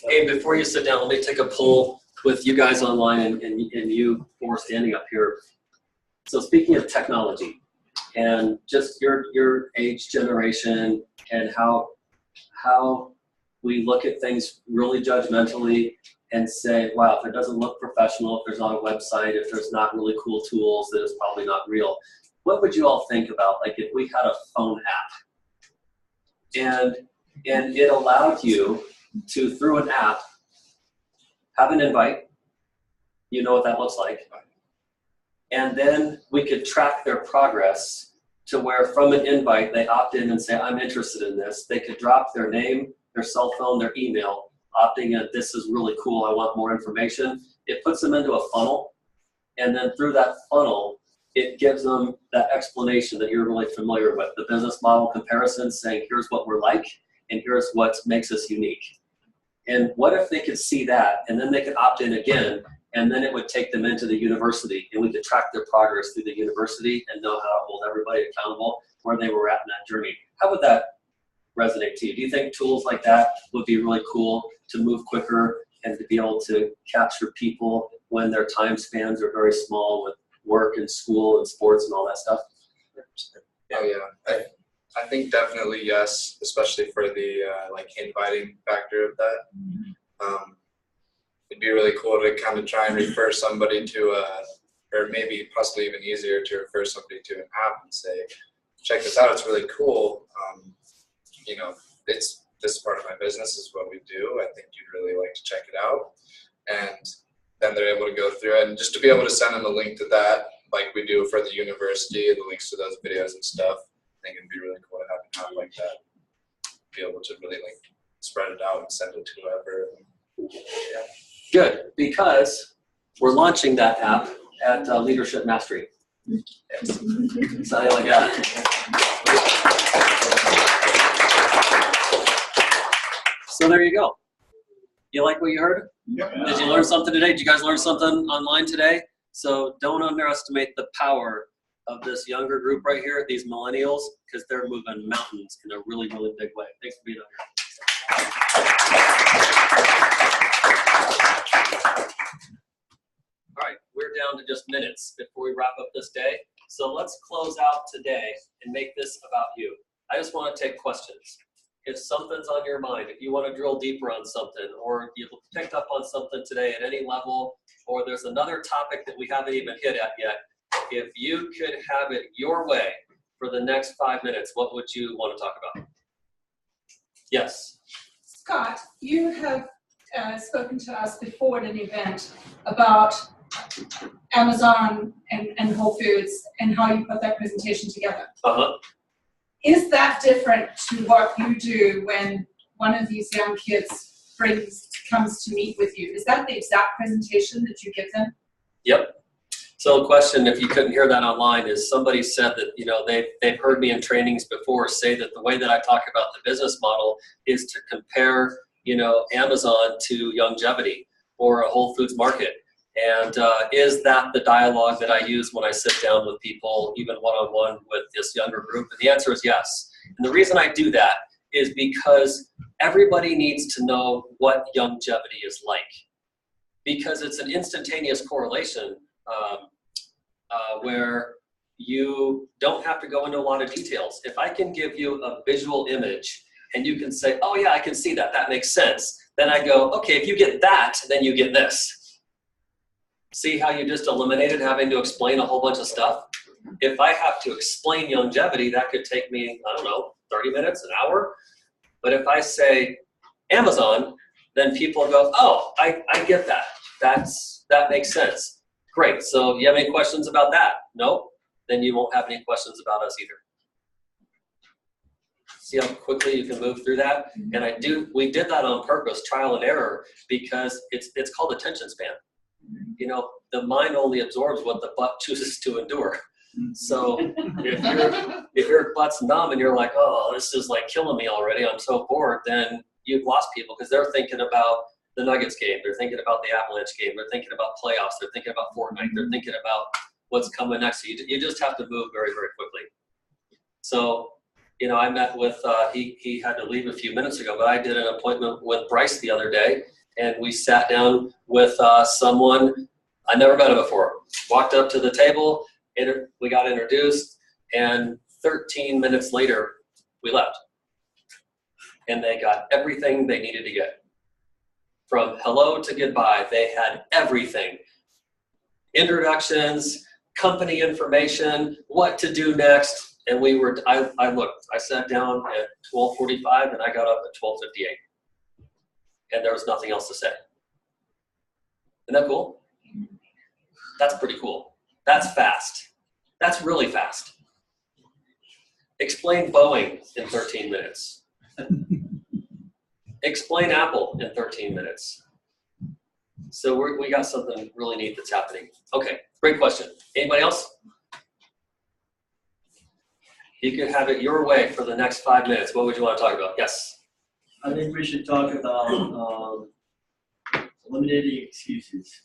Hey, before you sit down, let me take a poll with you guys online and you four standing up here. So speaking of technology and just your age generation and how we look at things really judgmentally and say, wow, if it doesn't look professional, if there's not a website, if there's not really cool tools, that it's probably not real. What would you all think about, like, if we had a phone app and it allowed you to, through an app, have an invite, you know what that looks like, and then we could track their progress to where from an invite they opt in and say, I'm interested in this. They could drop their name, their cell phone, their email, opting in, this is really cool, I want more information. It puts them into a funnel, and then through that funnel, it gives them that explanation that you're really familiar with, the business model comparison, saying here's what we're like, and here's what makes us unique. And what if they could see that, and then they could opt in again, and then it would take them into the university, and we could track their progress through the university and know how to hold everybody accountable where they were at in that journey. How would that resonate to you? Do you think tools like that would be really cool to move quicker and to be able to capture people when their time spans are very small with work and school and sports and all that stuff? Oh yeah, I think definitely yes, especially for the like inviting factor of that. It'd be really cool to kind of try and refer somebody to or maybe possibly even easier to refer somebody to an app and say, check this out, it's really cool. This is part of my business, this is what we do. I think you'd really like to check it out. And then they're able to go through it, and just to be able to send them a link to that, like we do for the university, the links to those videos and stuff. I think it'd be really cool to have an app like that. Be able to really like spread it out and send it to whoever. Yeah. Good, because we're launching that app at Leadership Mastery. Yes. So like So there you go. You like what you heard? Yep. Did you learn something today? Did you guys learn something online today? So don't underestimate the power of this younger group right here, these millennials, because they're moving mountains in a really, really big way. Thanks for being up here. All right, we're down to just minutes before we wrap up this day. So let's close out today and make this about you. I just want to take questions. If something's on your mind, if you want to drill deeper on something, or you picked up on something today at any level, or there's another topic that we haven't even hit at yet, if you could have it your way for the next 5 minutes, what would you want to talk about? Yes. Scott, you have spoken to us before at an event about Amazon and Whole Foods and how you put that presentation together. Is that different to what you do when one of these young kids comes to meet with you, is that the exact presentation that you give them? Yep. So the question, if you couldn't hear that online, is somebody said that, you know, they've heard me in trainings before say that the way that I talk about the business model is to compare, you know, Amazon to longevity or a Whole Foods Market. And is that the dialogue that I use when I sit down with people, even one-on-one with this younger group? And the answer is yes. And the reason I do that is because everybody needs to know what longevity is like, because it's an instantaneous correlation where you don't have to go into a lot of details. If I can give you a visual image and you can say, oh yeah, I can see that, that makes sense. Then I go, okay, if you get that, then you get this. See how you just eliminated having to explain a whole bunch of stuff? If I have to explain longevity, that could take me, I don't know, 30 minutes, an hour. But if I say Amazon, then people go, oh, I get that. That makes sense. Great, so you have any questions about that? No? Then you won't have any questions about us either. See how quickly you can move through that? And we did that on purpose, trial and error, because it's called attention span. You know, the mind only absorbs what the butt chooses to endure. So if your butt's numb and you're like, oh, this is like killing me already, I'm so bored, then you've lost people because they're thinking about the Nuggets game, they're thinking about the Avalanche game, they're thinking about playoffs, they're thinking about Fortnite, they're thinking about what's coming next. So you just have to move very, very quickly. So, you know, I met with, he had to leave a few minutes ago, but I did an appointment with Bryce the other day, and we sat down with someone I never met him before. Walked up to the table, we got introduced, and 13 minutes later, we left. And they got everything they needed to get. From hello to goodbye, they had everything. Introductions, company information, what to do next, and I looked. I sat down at 12:45 and I got up at 12:58. And there was nothing else to say. Isn't that cool? That's pretty cool. That's fast. That's really fast. Explain Boeing in 13 minutes. Explain Apple in 13 minutes. So we got something really neat that's happening. Okay, great question. Anybody else? You can have it your way for the next 5 minutes. What would you want to talk about? Yes? I think we should talk about eliminating excuses.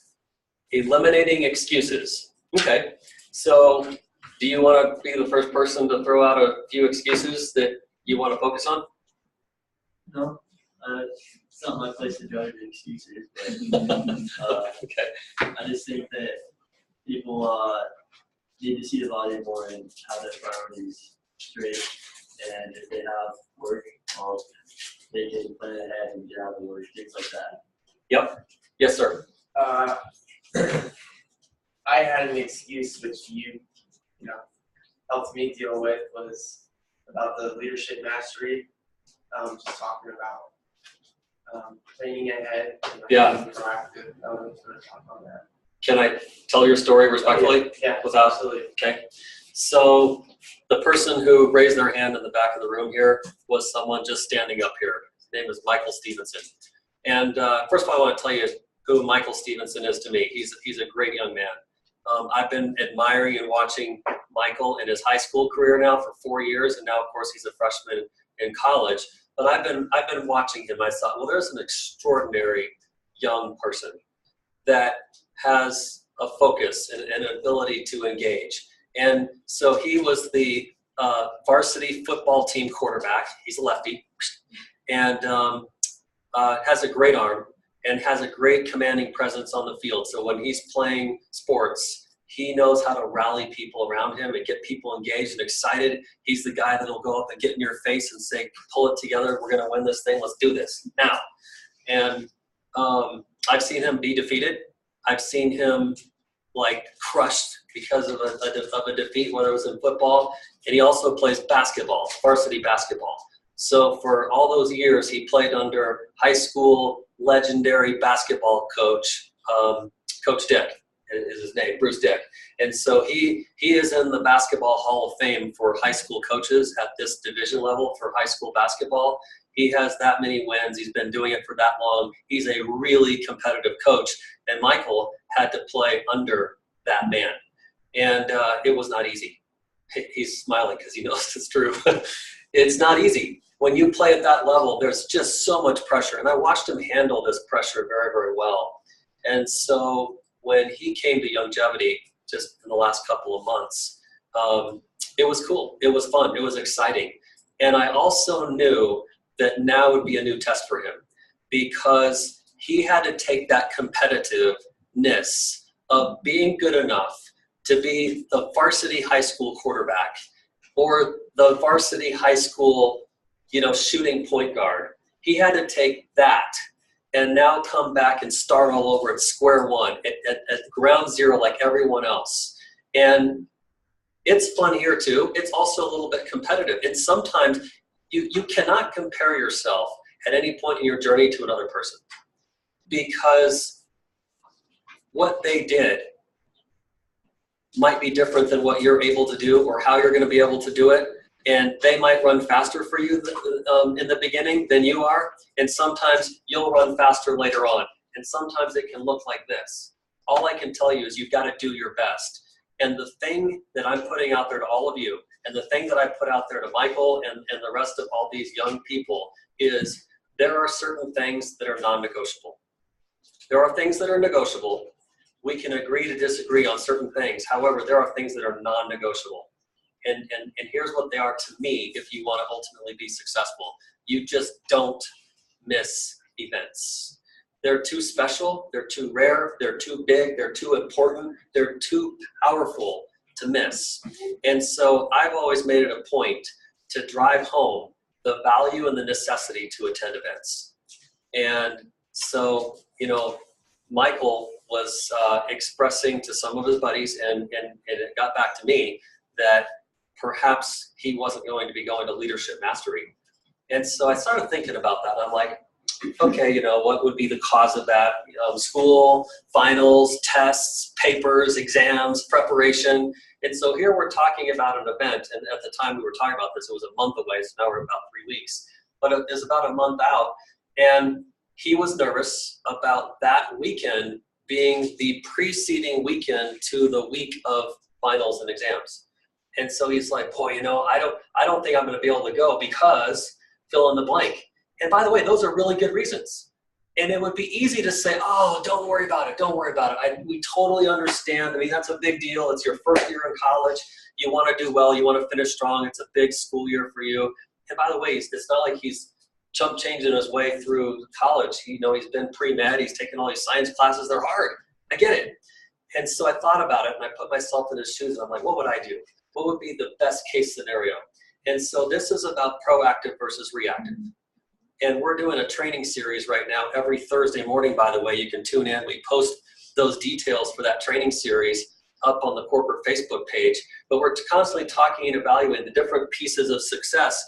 Eliminating excuses. Okay. So do you want to be the first person to throw out a few excuses that you want to focus on? No. It's not my place to judge excuses, but okay. I just think that people need to see the value more and have their priorities straight. And if they have work, they can plan ahead and get out of the work, things like that. Yep. Yes, sir. I had an excuse which you helped me deal with, was about the leadership mastery. Just talking about planning ahead and being proactive. I was going to talk on that. Can I tell your story respectfully? Yeah, without, absolutely. Okay. So the person who raised their hand in the back of the room here was someone just standing up here. His name is Michael Stevenson. And first of all, I want to tell you who Michael Stevenson is to me. He's a great young man. I've been admiring and watching Michael in his high school career now for 4 years, and now of course he's a freshman in college. But I've been watching him. I thought, well, there's an extraordinary young person that has a focus and an ability to engage. And so he was the varsity football team quarterback. He's a lefty, and has a great arm and has a great commanding presence on the field. So when he's playing sports, he knows how to rally people around him and get people engaged and excited. He's the guy that'll go up and get in your face and say, pull it together, we're gonna win this thing, let's do this now. And I've seen him be defeated. I've seen him like crushed because of a defeat, whether it was in football, and he also plays basketball, varsity basketball. So for all those years, he played under high school legendary basketball coach, Coach Dick is his name, Bruce Dick. And so he is in the Basketball Hall of Fame for high school coaches at this division level for high school basketball. He has that many wins. He's been doing it for that long. He's a really competitive coach. And Michael had to play under that man. And it was not easy. He's smiling because he knows it's true. It's not easy. When you play at that level, there's just so much pressure. And I watched him handle this pressure very, very well. And so when he came to Longevity just in the last couple of months, it was cool. It was fun. It was exciting. And I also knew that now would be a new test for him because he had to take that competitiveness of being good enough to be the varsity high school quarterback or the varsity high school, shooting point guard. He had to take that and now come back and start all over at square one, at ground zero like everyone else. And it's fun here too. It's also a little bit competitive. And sometimes you cannot compare yourself at any point in your journey to another person because what they did might be different than what you're able to do or how you're going to be able to do it. And they might run faster for you in the beginning than you are. And sometimes you'll run faster later on. And sometimes it can look like this. All I can tell you is you've got to do your best. And the thing that I'm putting out there to all of you, and the thing that I put out there to Michael and the rest of all these young people is there are certain things that are non-negotiable. There are things that are negotiable. We can agree to disagree on certain things. However, there are things that are non-negotiable. And here's what they are to me if you want to ultimately be successful. You just don't miss events. They're too special, they're too rare, they're too big, they're too important, they're too powerful to miss. And so I've always made it a point to drive home the value and the necessity to attend events. And so, Michael was expressing to some of his buddies, and it got back to me, that perhaps he wasn't going to be going to Leadership Mastery. And so I started thinking about that. I'm like, okay, what would be the cause of that? School, finals, tests, papers, exams, preparation. And so here we're talking about an event, and at the time we were talking about this, it was a month away, so now we're about 3 weeks. But it was about a month out, and he was nervous about that weekend being the preceding weekend to the week of finals and exams. And so he's like, boy, I don't think I'm going to be able to go because fill in the blank. And by the way, those are really good reasons. And it would be easy to say, oh, don't worry about it. Don't worry about it. We totally understand. I mean, that's a big deal. It's your first year in college. You want to do well. You want to finish strong. It's a big school year for you. And by the way, it's not like he's chump changing his way through college. He's been pre-med. He's taken all these science classes. They're hard. I get it. And so I thought about it, and I put myself in his shoes. And I'm like, what would I do? What would be the best case scenario? And so this is about proactive versus reactive. And we're doing a training series right now every Thursday morning, by the way. You can tune in. We post those details for that training series up on the corporate Facebook page. But we're constantly talking and evaluating the different pieces of success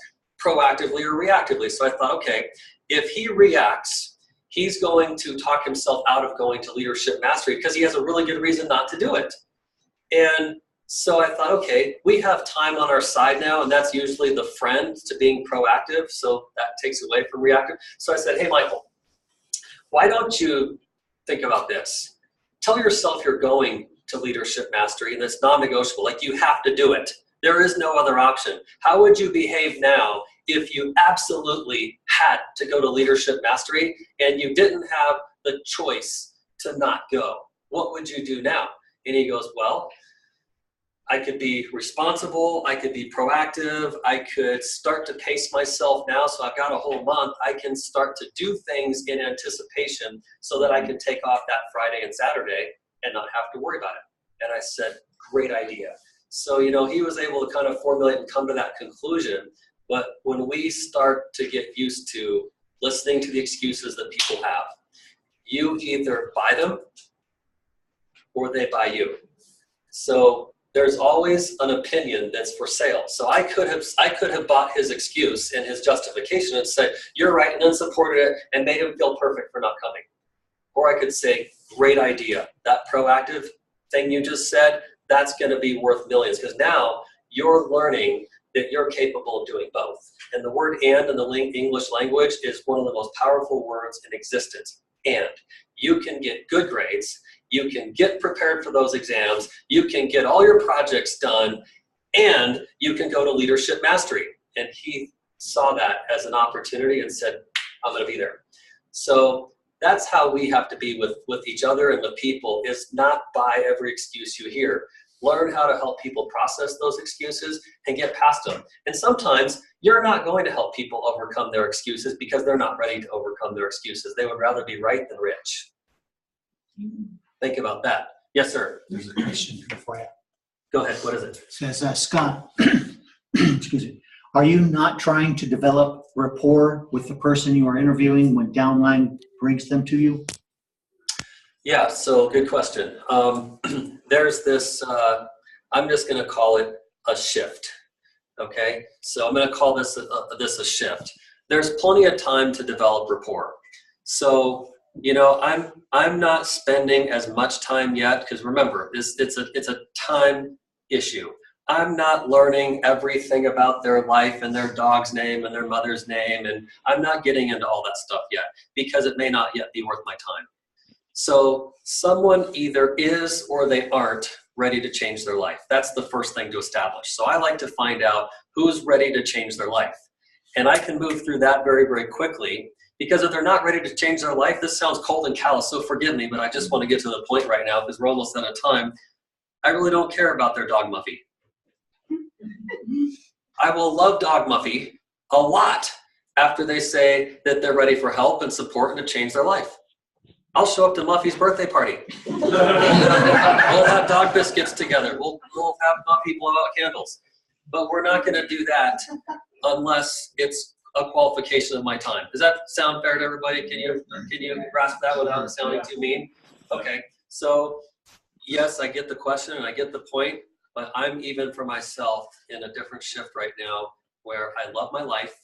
proactively or reactively. So I thought, okay, if he reacts, he's going to talk himself out of going to Leadership Mastery because he has a really good reason not to do it. And so I thought, okay, we have time on our side now, and that's usually the friend to being proactive, so that takes away from reactive. So I said, hey, Michael, why don't you think about this? Tell yourself you're going to Leadership Mastery, and it's non-negotiable, like you have to do it. There is no other option. How would you behave now if you absolutely had to go to Leadership Mastery and you didn't have the choice to not go? What would you do now? And he goes, well, I could be responsible, I could be proactive, I could start to pace myself now, so I've got a whole month. I can start to do things in anticipation so that I can take off that Friday and Saturday and not have to worry about it. And I said, great idea. So, he was able to kind of formulate and come to that conclusion. But when we start to get used to listening to the excuses that people have, you either buy them or they buy you. So there's always an opinion that's for sale. So I could have bought his excuse and his justification and said, you're right, and then supported it and made him feel perfect for not coming. Or I could say, great idea. That proactive thing you just said, that's going to be worth millions because now you're learning that you're capable of doing both. And the word and in the English language is one of the most powerful words in existence. And you can get good grades, you can get prepared for those exams, you can get all your projects done, and you can go to leadership mastery. And he saw that as an opportunity and said, I'm going to be there. So that's how we have to be with each other and with people, is not buy every excuse you hear. Learn how to help people process those excuses and get past them. And sometimes you're not going to help people overcome their excuses because they're not ready to overcome their excuses. They would rather be right than rich. Think about that. Yes, sir. There's a question for you. Go ahead. What is it? It says, Scott, excuse me, are you not trying to develop rapport with the person you are interviewing when downline brings them to you? Yeah, so good question. There's this, I'm just going to call it a shift. Okay, so I'm going to call this a shift. There's plenty of time to develop rapport. So, you know, I'm not spending as much time yet, because remember, it's a time issue. I'm not learning everything about their life and their dog's name and their mother's name, and I'm not getting into all that stuff yet because it may not yet be worth my time. So someone either is or they aren't ready to change their life. That's the first thing to establish. So I like to find out who's ready to change their life. And I can move through that very, very quickly, because if they're not ready to change their life, this sounds cold and callous, so forgive me, but I just want to get to the point right now because we're almost out of time. I really don't care about their dog Muffy. I will love Dog Muffy a lot after they say that they're ready for help and support and to change their life. I'll show up to Muffy's birthday party. We'll have dog biscuits together. We'll have Muffy blow out candles. But we're not going to do that unless it's a qualification of my time. Does that sound fair to everybody? Can you grasp that without sounding too mean? Okay. So yes, I get the question and I get the point. But I'm even for myself in a different shift right now where I love my life,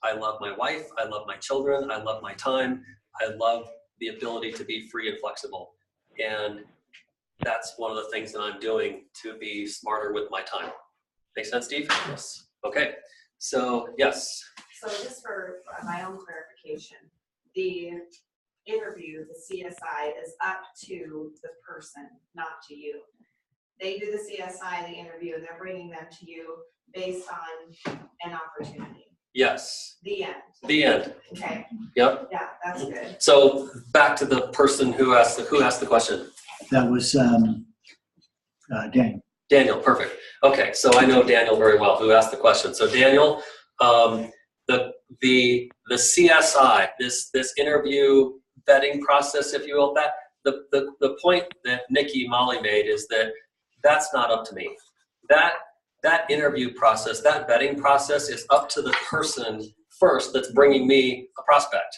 I love my wife, I love my children, I love my time, I love the ability to be free and flexible. And that's one of the things that I'm doing to be smarter with my time. Make sense, Steve? Yes. Okay. So, yes. So just for my own clarification, the interview, the CSI, is up to the person, not to you. They do the CSI, the interview, and they're bringing them to you based on an opportunity. Yes. The end. The end. Okay. Yep. Yeah, that's good. So back to the person who asked the question. That was Daniel. Daniel, perfect. Okay, so I know Daniel very well, who asked the question. So Daniel, the CSI, this interview vetting process, if you will, that the point that Nikki Molly made is that that's not up to me. That interview process, that vetting process is up to the person first that's bringing me a prospect.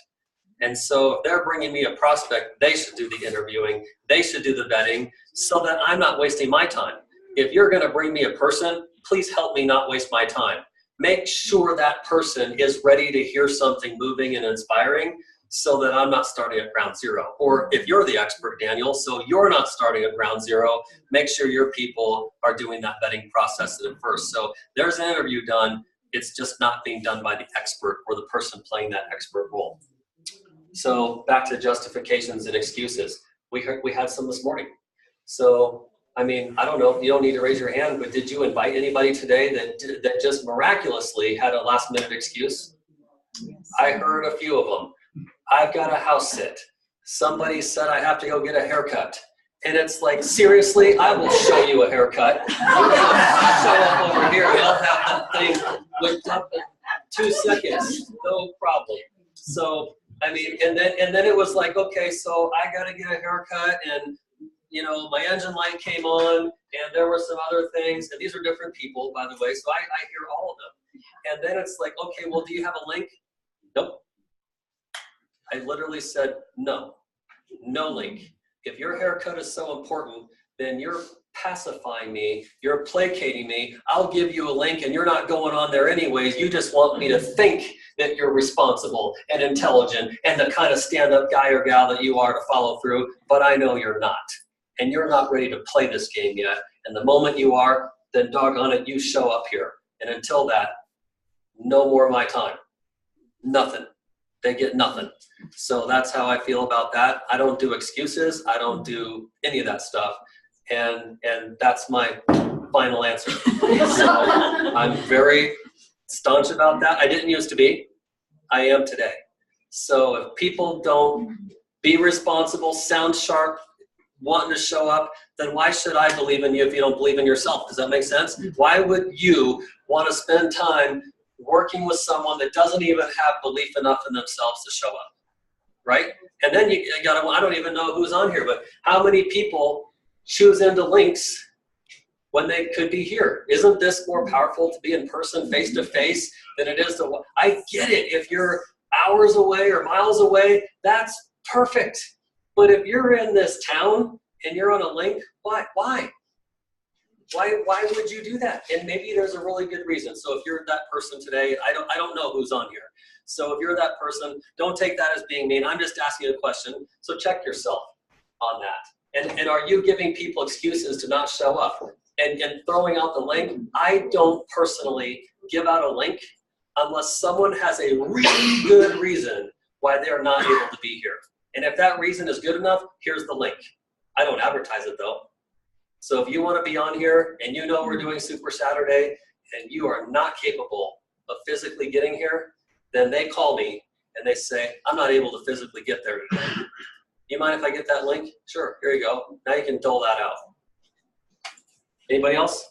And so if they're bringing me a prospect, they should do the interviewing, they should do the vetting so that I'm not wasting my time. If you're gonna bring me a person, please help me not waste my time. Make sure that person is ready to hear something moving and inspiring so that I'm not starting at ground zero. Or if you're the expert, Daniel, so you're not starting at ground zero, make sure your people are doing that vetting process at first. So there's an interview done, it's just not being done by the expert or the person playing that expert role. So back to justifications and excuses. We had some this morning. So, I mean, I don't know, you don't need to raise your hand, but did you invite anybody today that just miraculously had a last minute excuse? I heard a few of them. I've got a house sit. Somebody said I have to go get a haircut. And it's like, seriously, I will show you a haircut. Show up over here and I'll have that thing whipped up in 2 seconds. No problem. So, I mean, and then it was like, okay, so I got to get a haircut and, you know, my engine light came on and there were some other things. And these are different people, by the way, so I hear all of them. And then it's like, okay, well, do you have a link? Nope. I literally said, no link. If your haircut is so important, then you're pacifying me, you're placating me, I'll give you a link and you're not going on there anyways. You just want me to think that you're responsible and intelligent and the kind of stand-up guy or gal that you are to follow through, but I know you're not. And you're not ready to play this game yet. And the moment you are, then doggone it, you show up here. And until that, no more of my time. Nothing. They get nothing. So that's how I feel about that. I don't do excuses. I don't do any of that stuff. And that's my final answer. So I'm very staunch about that. I didn't used to be. I am today. So if people don't be responsible, sound sharp, wanting to show up, then why should I believe in you if you don't believe in yourself? Does that make sense? Why would you want to spend time working with someone that doesn't even have belief enough in themselves to show up, right? And then you gotta, I don't even know who's on here, but how many people choose into links when they could be here? Isn't this more powerful to be in person, face to face, than it is to, I get it, if you're hours away or miles away, that's perfect. But if you're in this town and you're on a link, why? Why would you do that? And maybe there's a really good reason. So if you're that person today, I don't know who's on here. So if you're that person, don't take that as being mean. I'm just asking a question. So check yourself on that. And are you giving people excuses to not show up? And throwing out the link, I don't personally give out a link unless someone has a really good reason why they're not able to be here. And if that reason is good enough, here's the link. I don't advertise it though. So if you want to be on here and you know we're doing Super Saturday and you are not capable of physically getting here, then they call me and they say, I'm not able to physically get there today. You mind if I get that link? Sure, here you go. Now you can dole that out. Anybody else?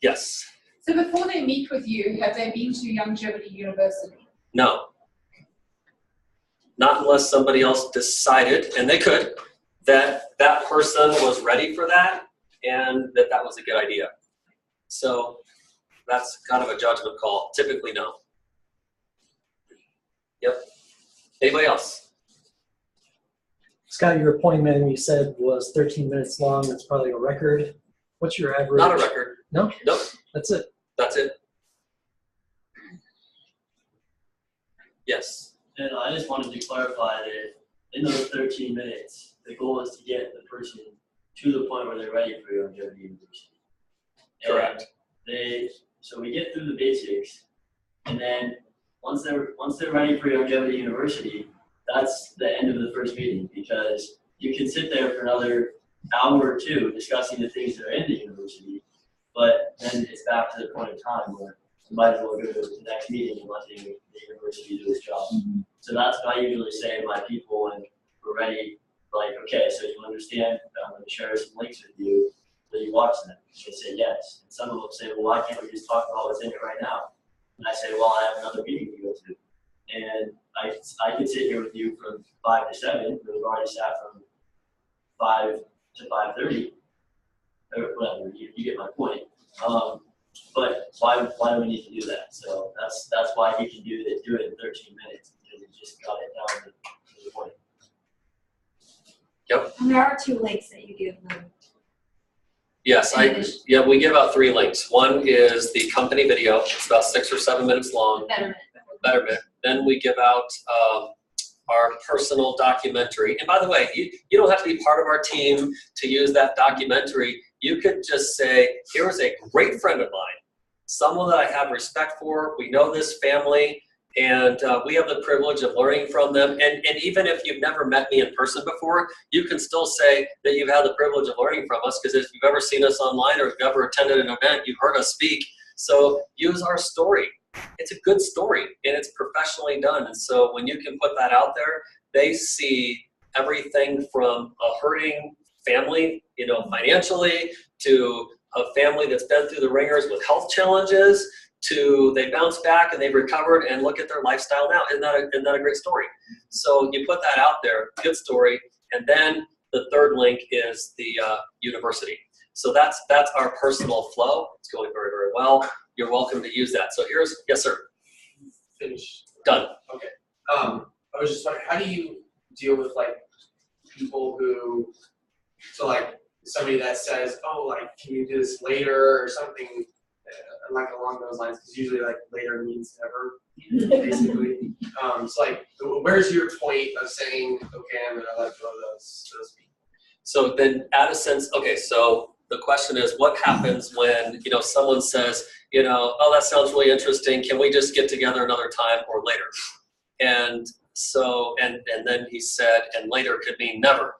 Yes. So before they meet with you, have they been to Longevity University? No. Not unless somebody else decided, and they could, that that person was ready for that and that that was a good idea. So that's kind of a judgment call. Typically, no. Yep. Anybody else? Scott, your appointment you said was 13 minutes long. That's probably a record. What's your average? Not a record. No? Nope. That's it. That's it. Yes. And I just wanted to clarify that in those 13 minutes, the goal is to get the person to the point where they're ready for Longevity University. Correct. So we get through the basics, and then once they're ready for Longevity University, that's the end of the first meeting, because you can sit there for another hour or two discussing the things that are in the university, but then it's back to the point of time where you might as well go to the next meeting and let the university do its job. Mm-hmm. So that's what I usually say to my people when we're ready, like, okay, so you understand, I'm going to share some links with you, so you watch them. They say yes. And some of them say, well, why can't we just talk about what's in it right now? And I say, well, I have another meeting to go to. And I could sit here with you from 5 to 7, but we've already sat from 5 to 5:30, or whatever, you get my point. But why do we need to do that? So that's why he can do it in 13 minutes, because he just got it down to the point. Yep. And there are 2 links that you give them. Yes, we give out 3 links. One is the company video. It's about 6 or 7 minutes long. Betterment. Then we give out our personal documentary. And by the way, you don't have to be part of our team to use that documentary. You could just say, here's a great friend of mine, someone that I have respect for. We know this family, and we have the privilege of learning from them. And even if you've never met me in person before, you can still say that you've had the privilege of learning from us, because if you've ever seen us online or if you've ever attended an event, you've heard us speak. So use our story. It's a good story, and it's professionally done. And so when you can put that out there, they see everything from a hurting family, financially, to a family that's been through the ringers with health challenges, to they bounce back and they've recovered and look at their lifestyle now. Isn't that a great story? So you put that out there, good story. And then the third link is the university. So that's our personal flow. It's going very, very well. You're welcome to use that. So yes, sir. Finish. Done. Okay. I was just wondering, how do you deal with people who, so somebody that says, oh, can you do this later or something along those lines? Because usually later means never, basically. So where's your point of saying, okay, I'm gonna let go of those people? So then add a sense, okay, so The question is, what happens when, someone says, oh, that sounds really interesting. Can we just get together another time or later? And so, and then he said, and later could mean never.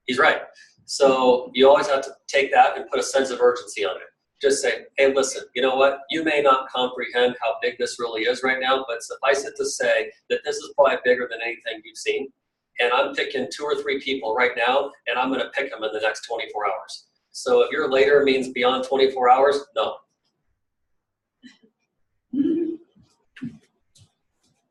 He's right. So you always have to take that and put a sense of urgency on it. Just say, hey, listen, you know what? You may not comprehend how big this really is right now, but suffice it to say that this is probably bigger than anything you've seen. And I'm picking 2 or 3 people right now, and I'm going to pick them in the next 24 hours. So if your later means beyond 24 hours, no.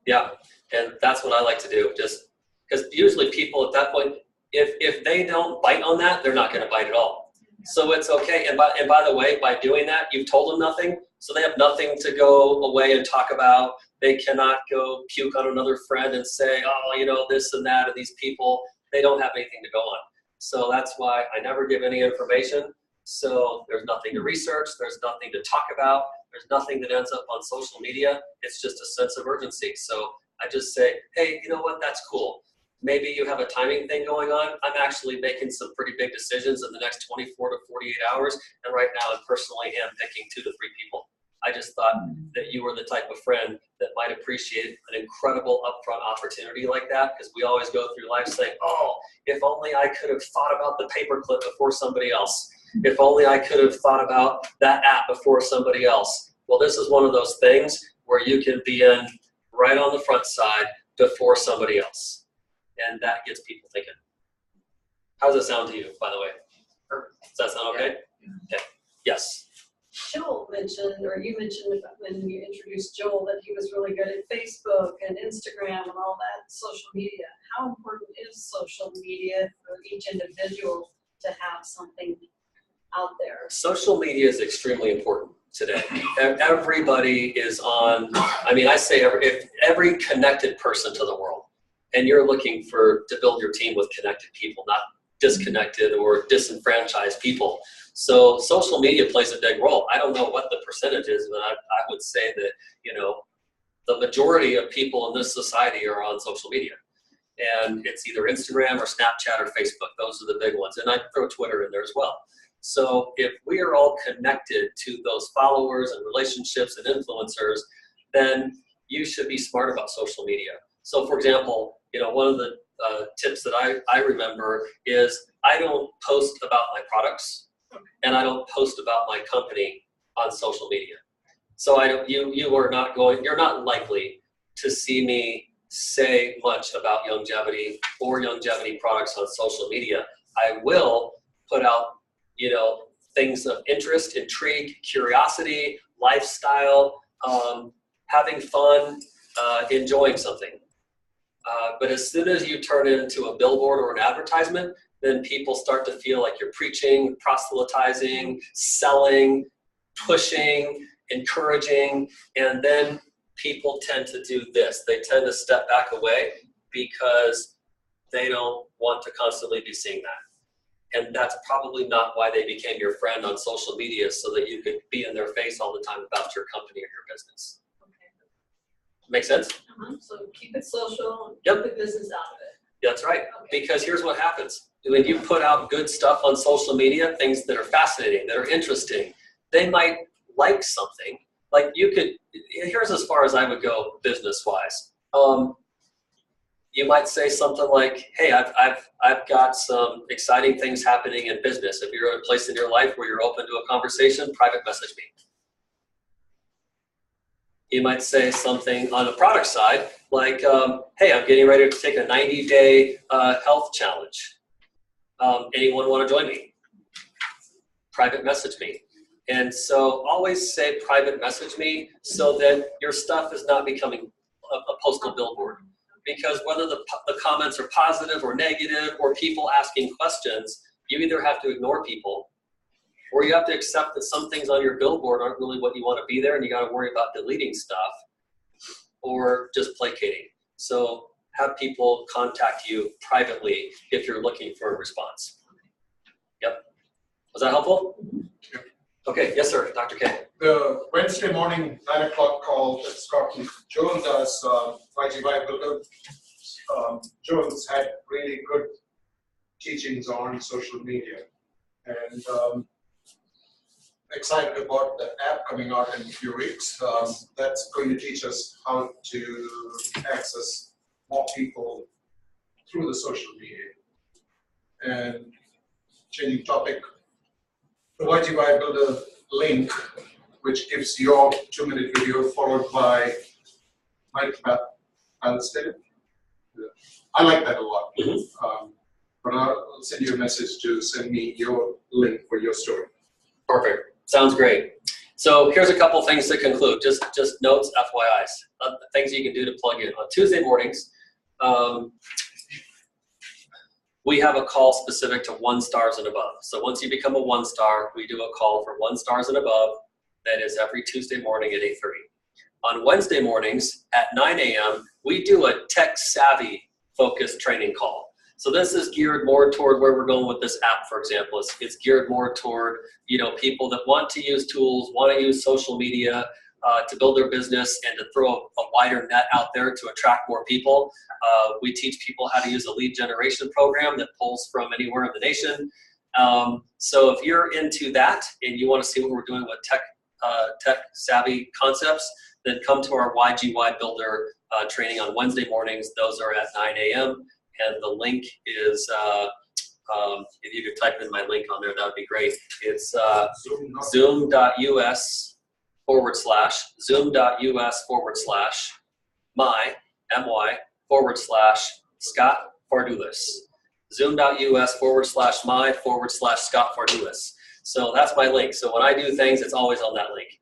Yeah, and that's what I like to do, just because usually people at that point, if they don't bite on that, they're not going to bite at all. So it's okay. And by the way, by doing that, you've told them nothing, so they have nothing to go away and talk about. They cannot go puke on another friend and say, oh, this and that, and these people, they don't have anything to go on. So that's why I never give any information. So there's nothing to research. There's nothing to talk about. There's nothing that ends up on social media. It's just a sense of urgency. So I just say, hey, you know what? That's cool. Maybe you have a timing thing going on. I'm actually making some pretty big decisions in the next 24 to 48 hours. And right now I'm personally handpicking 2 to 3 people. I just thought that you were the type of friend that might appreciate an incredible upfront opportunity like that, because we always go through life saying, oh, if only I could have thought about the paperclip before somebody else. If only I could have thought about that app before somebody else. Well, this is one of those things where you can be in right on the front side before somebody else. And that gets people thinking. How does it sound to you, by the way? Does that sound okay? Okay. Yes. Joel mentioned, or you mentioned when you introduced Joel, that he was really good at Facebook and Instagram and all that social media. How important is social media for each individual to have something out there? Social media is extremely important today. Everybody is on, I say every connected person to the world, and you're looking to build your team with connected people, not disconnected or disenfranchised people. So social media plays a big role. I don't know what the percentage is, but I would say that, the majority of people in this society are on social media. And it's either Instagram or Snapchat or Facebook. Those are the big ones. And I throw Twitter in there as well. So if we are all connected to those followers and relationships and influencers, then you should be smart about social media. So for example, one of the tips that I remember is I don't post about my products and I don't post about my company on social media. So you're not likely to see me say much about longevity or longevity products on social media. I will put out, things of interest, intrigue, curiosity, lifestyle, having fun, enjoying something. But as soon as you turn it into a billboard or an advertisement, then people start to feel like you're preaching, proselytizing, selling, pushing, encouraging, and then people tend to do this. They tend to step back away because they don't want to constantly be seeing that. And that's probably not why they became your friend on social media, so that you could be in their face all the time about your company or your business. Make sense? So keep it social, Yep. keep the business out of it. That's right. Because here's what happens. When you put out good stuff on social media, things that are fascinating, that are interesting, they might like something. Like here's as far as I would go business-wise. You might say something like, hey, I've got some exciting things happening in business. If you're in a place in your life where you're open to a conversation, private message me. You might say something on the product side, like, hey, I'm getting ready to take a 90-day health challenge. Anyone want to join me? Private message me. And so always say private message me so that your stuff is not becoming a postal billboard. Because whether the comments are positive or negative or people asking questions, you either have to ignore people or you have to accept that some things on your billboard aren't really what you want to be there and you got to worry about deleting stuff or just placating. So have people contact you privately if you're looking for a response. Yep. Was that helpful? Yep. Okay, yes sir, Dr. K. The Wednesday morning 9 o'clock call that Scott Jones does, YGY Jones had really good teachings on social media. And excited about the app coming out in a few weeks. That's going to teach us how to access more people through the social media. And changing topic, the YGY Builder link, which gives your 2-minute video followed by my statement. I like that a lot. But I'll send you a message to send me your link for your story. Perfect. Sounds great. So here's a couple things to conclude. Just notes, FYIs, things you can do to plug in. On Tuesday mornings, we have a call specific to 1 stars and above. So once you become a 1 star, we do a call for 1 stars and above. That is every Tuesday morning at 8:30. On Wednesday mornings at 9 a.m., we do a tech savvy focused training call. So this is geared more toward where we're going with this app, for example. It's geared more toward, people that want to use tools, want to use social media to build their business and to throw a wider net out there to attract more people. We teach people how to use a lead generation program that pulls from anywhere in the nation. So if you're into that and you want to see what we're doing with tech savvy concepts, then come to our YGY Builder training on Wednesday mornings. Those are at 9 a.m. And the link is, if you could type in my link on there, that would be great. It's zoom.us/my/Scott Fardulis. Zoom.us/my/Scott Fardulis. So that's my link. So when I do things, it's always on that link.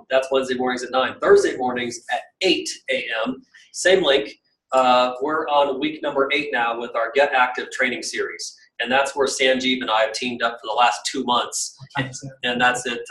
That's Wednesday mornings at 9. Thursday mornings at 8 a.m. Same link. We're on week number 8 now with our Get Active training series. And that's where Sanjeev and I have teamed up for the last 2 months. And that's at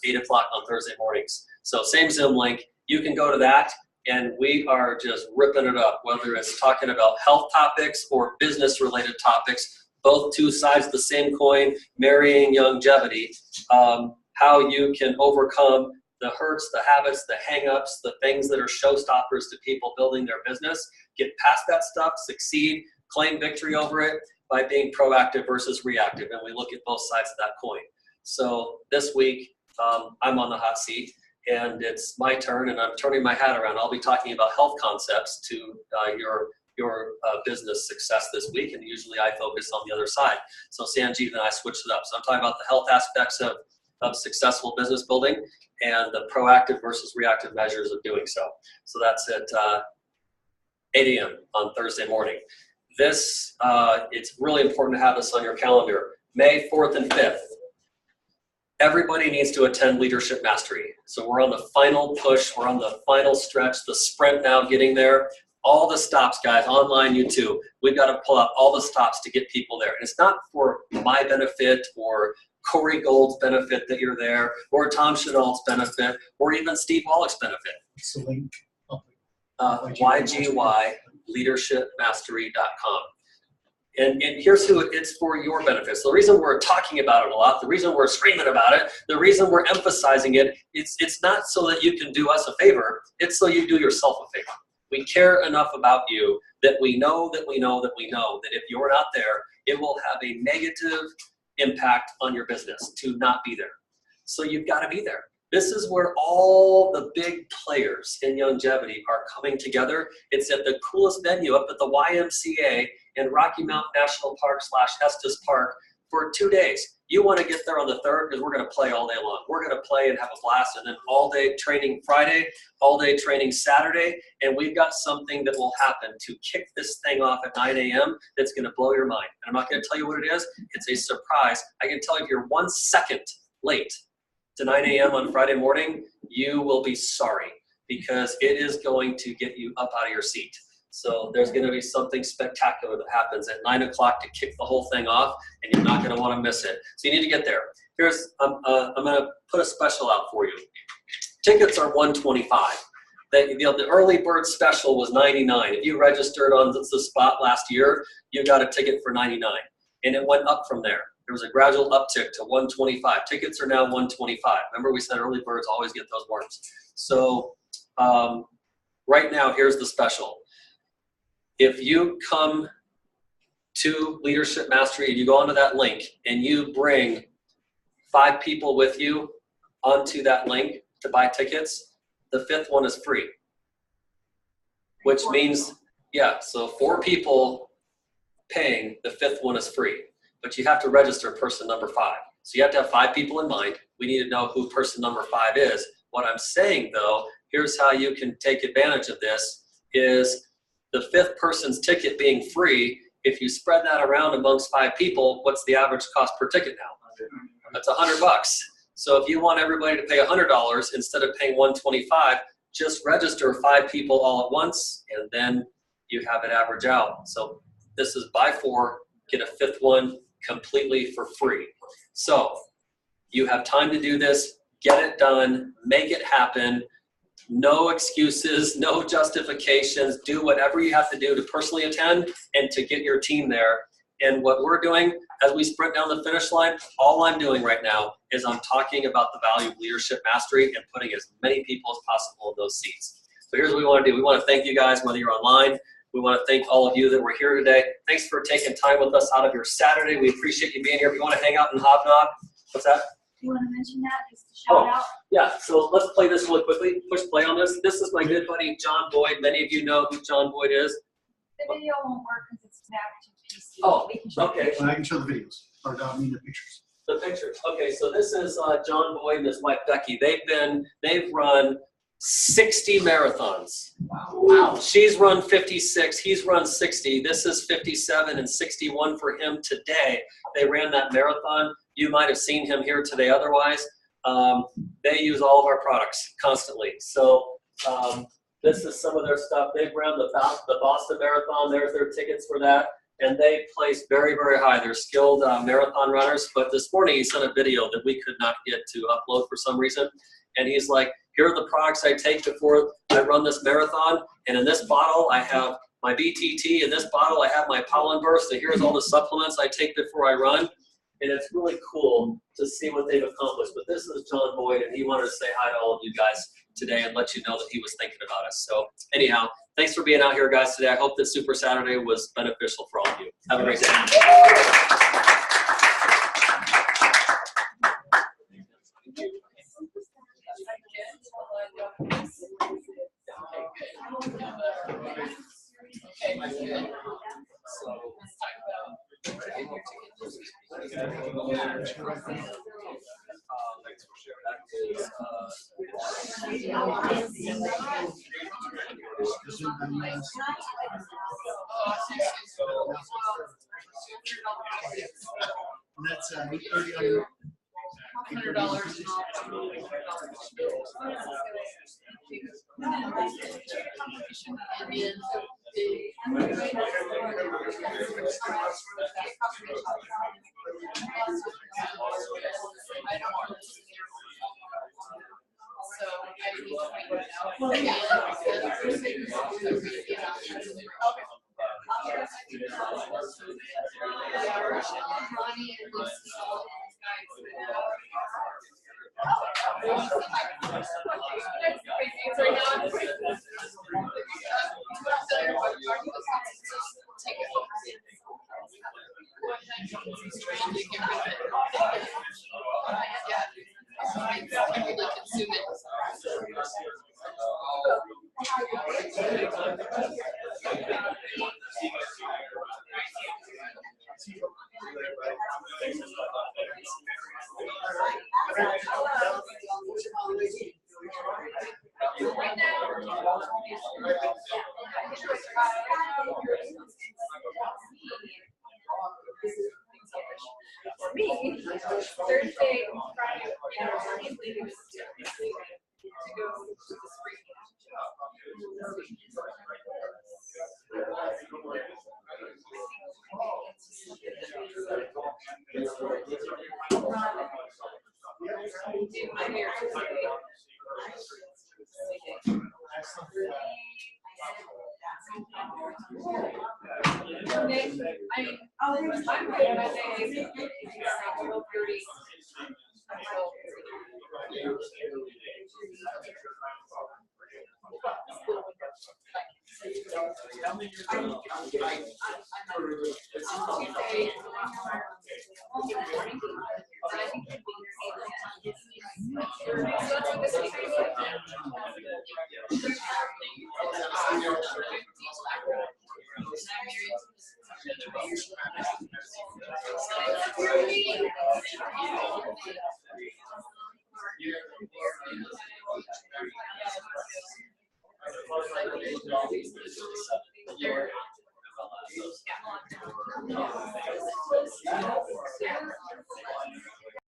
8 o'clock on Thursday mornings. So same Zoom link. You can go to that, and we are just ripping it up, whether it's talking about health topics or business-related topics, both 2 sides of the same coin, marrying longevity, how you can overcome the hurts, the habits, the hang-ups, the things that are showstoppers to people building their business, get past that stuff, succeed, claim victory over it by being proactive versus reactive. And we look at both sides of that coin. So this week, I'm on the hot seat, and it's my turn, and I'm turning my hat around. I'll be talking about health concepts to your business success this week, and usually I focus on the other side. So Sanjeev and I switched it up. So I'm talking about the health aspects of successful business building and the proactive versus reactive measures of doing so. So that's at 8 a.m. on Thursday morning. This, it's really important to have this on your calendar. May 4th and 5th. Everybody needs to attend Leadership Mastery. So we're on the final push. We're on the final stretch, the sprint now getting there. All the stops, guys, online, YouTube. We've got to pull out all the stops to get people there. And it's not for my benefit or Corey Gold's benefit that you're there, or Tom Chenault's benefit, or even Steve Wallach's benefit. So link. YGYleadershipmastery.com. And here's who it's for your benefits. The reason we're talking about it a lot, the reason we're screaming about it, the reason we're emphasizing it, it's not so that you can do us a favor, it's so you do yourself a favor. We care enough about you that we know that if you're not there, it will have a negative impact on your business to not be there. So you've got to be there. This is where all the big players in longevity are coming together. It's at the coolest venue up at the YMCA in Rocky Mount National Park / Estes Park for 2 days. You want to get there on the 3rd because we're going to play all day long. We're going to play and have a blast, and then all day training Friday, all day training Saturday, and we've got something that will happen to kick this thing off at 9 a.m. that's going to blow your mind. And I'm not going to tell you what it is. It's a surprise. I can tell you if you're 1 second late to 9 a.m. on Friday morning, you will be sorry, because it is going to get you up out of your seat. So there's going to be something spectacular that happens at 9 o'clock to kick the whole thing off, and you're not going to want to miss it. So you need to get there. Here's, I'm going to put a special out for you. Tickets are $125. The early bird special was $99. If you registered on the spot last year, you got a ticket for $99, and it went up from there. There was a gradual uptick to $125. Tickets are now $125. Remember, we said early birds always get those worms. So right now, here's the special. If you come to Leadership Mastery and you go onto that link and you bring 5 people with you onto that link to buy tickets, the 5th one is free. Which means, yeah, so 4 people paying, the 5th one is free. But you have to register person number 5. So you have to have 5 people in mind. We need to know who person number 5 is. What I'm saying though, here's how you can take advantage of this, is the 5th person's ticket being free. If you spread that around amongst 5 people, what's the average cost per ticket now? That's $100. So if you want everybody to pay $100 instead of paying $125, just register 5 people all at once, and then you have it average out. So this is buy 4, get a 5th one completely for free. So you have time to do this, get it done, make it happen. No excuses, no justifications. Do whatever you have to do to personally attend and to get your team there. And what we're doing as we sprint down the finish line, all I'm doing right now is I'm talking about the value of leadership mastery and putting as many people as possible in those seats. So here's what we want to do. We want to thank you guys, whether you're online. We want to thank all of you that were here today. Thanks for taking time with us out of your Saturday. We appreciate you being here. If you want to hang out and hobnob, what's that? Do you want to mention that? Just to shout out? Yeah, so let's play this really quickly. Push play on this. This is my good buddy, John Boyd. Many of you know who John Boyd is. The video won't work because it's snapped to PC. Oh, We can show okay. Well, I can show the videos, or I mean the pictures. The pictures. Okay, so this is John Boyd and his wife Becky. They've run 60 marathons. Wow. She's run 56, he's run 60. This is 57 and 61 for him today. They ran that marathon. You might have seen him here today otherwise. They use all of our products constantly. So this is some of their stuff. They've run the Boston Marathon. There's their tickets for that. And they place very, very high. They're skilled marathon runners. But this morning he sent a video that we could not get to upload for some reason. And he's like, here are the products I take before I run this marathon. And in this bottle, I have my BTT. In this bottle, I have my Pollen Burst. And here's all the supplements I take before I run. And it's really cool to see what they've accomplished. But this is John Boyd, and he wanted to say hi to all of you guys today and let you know that he was thinking about us. So anyhow, thanks for being out here, guys, today. I hope that Super Saturday was beneficial for all of you. Have a great day. Thanks for sharing. And that's $830 on $100. For me, Thursday, Friday, to go to the spring.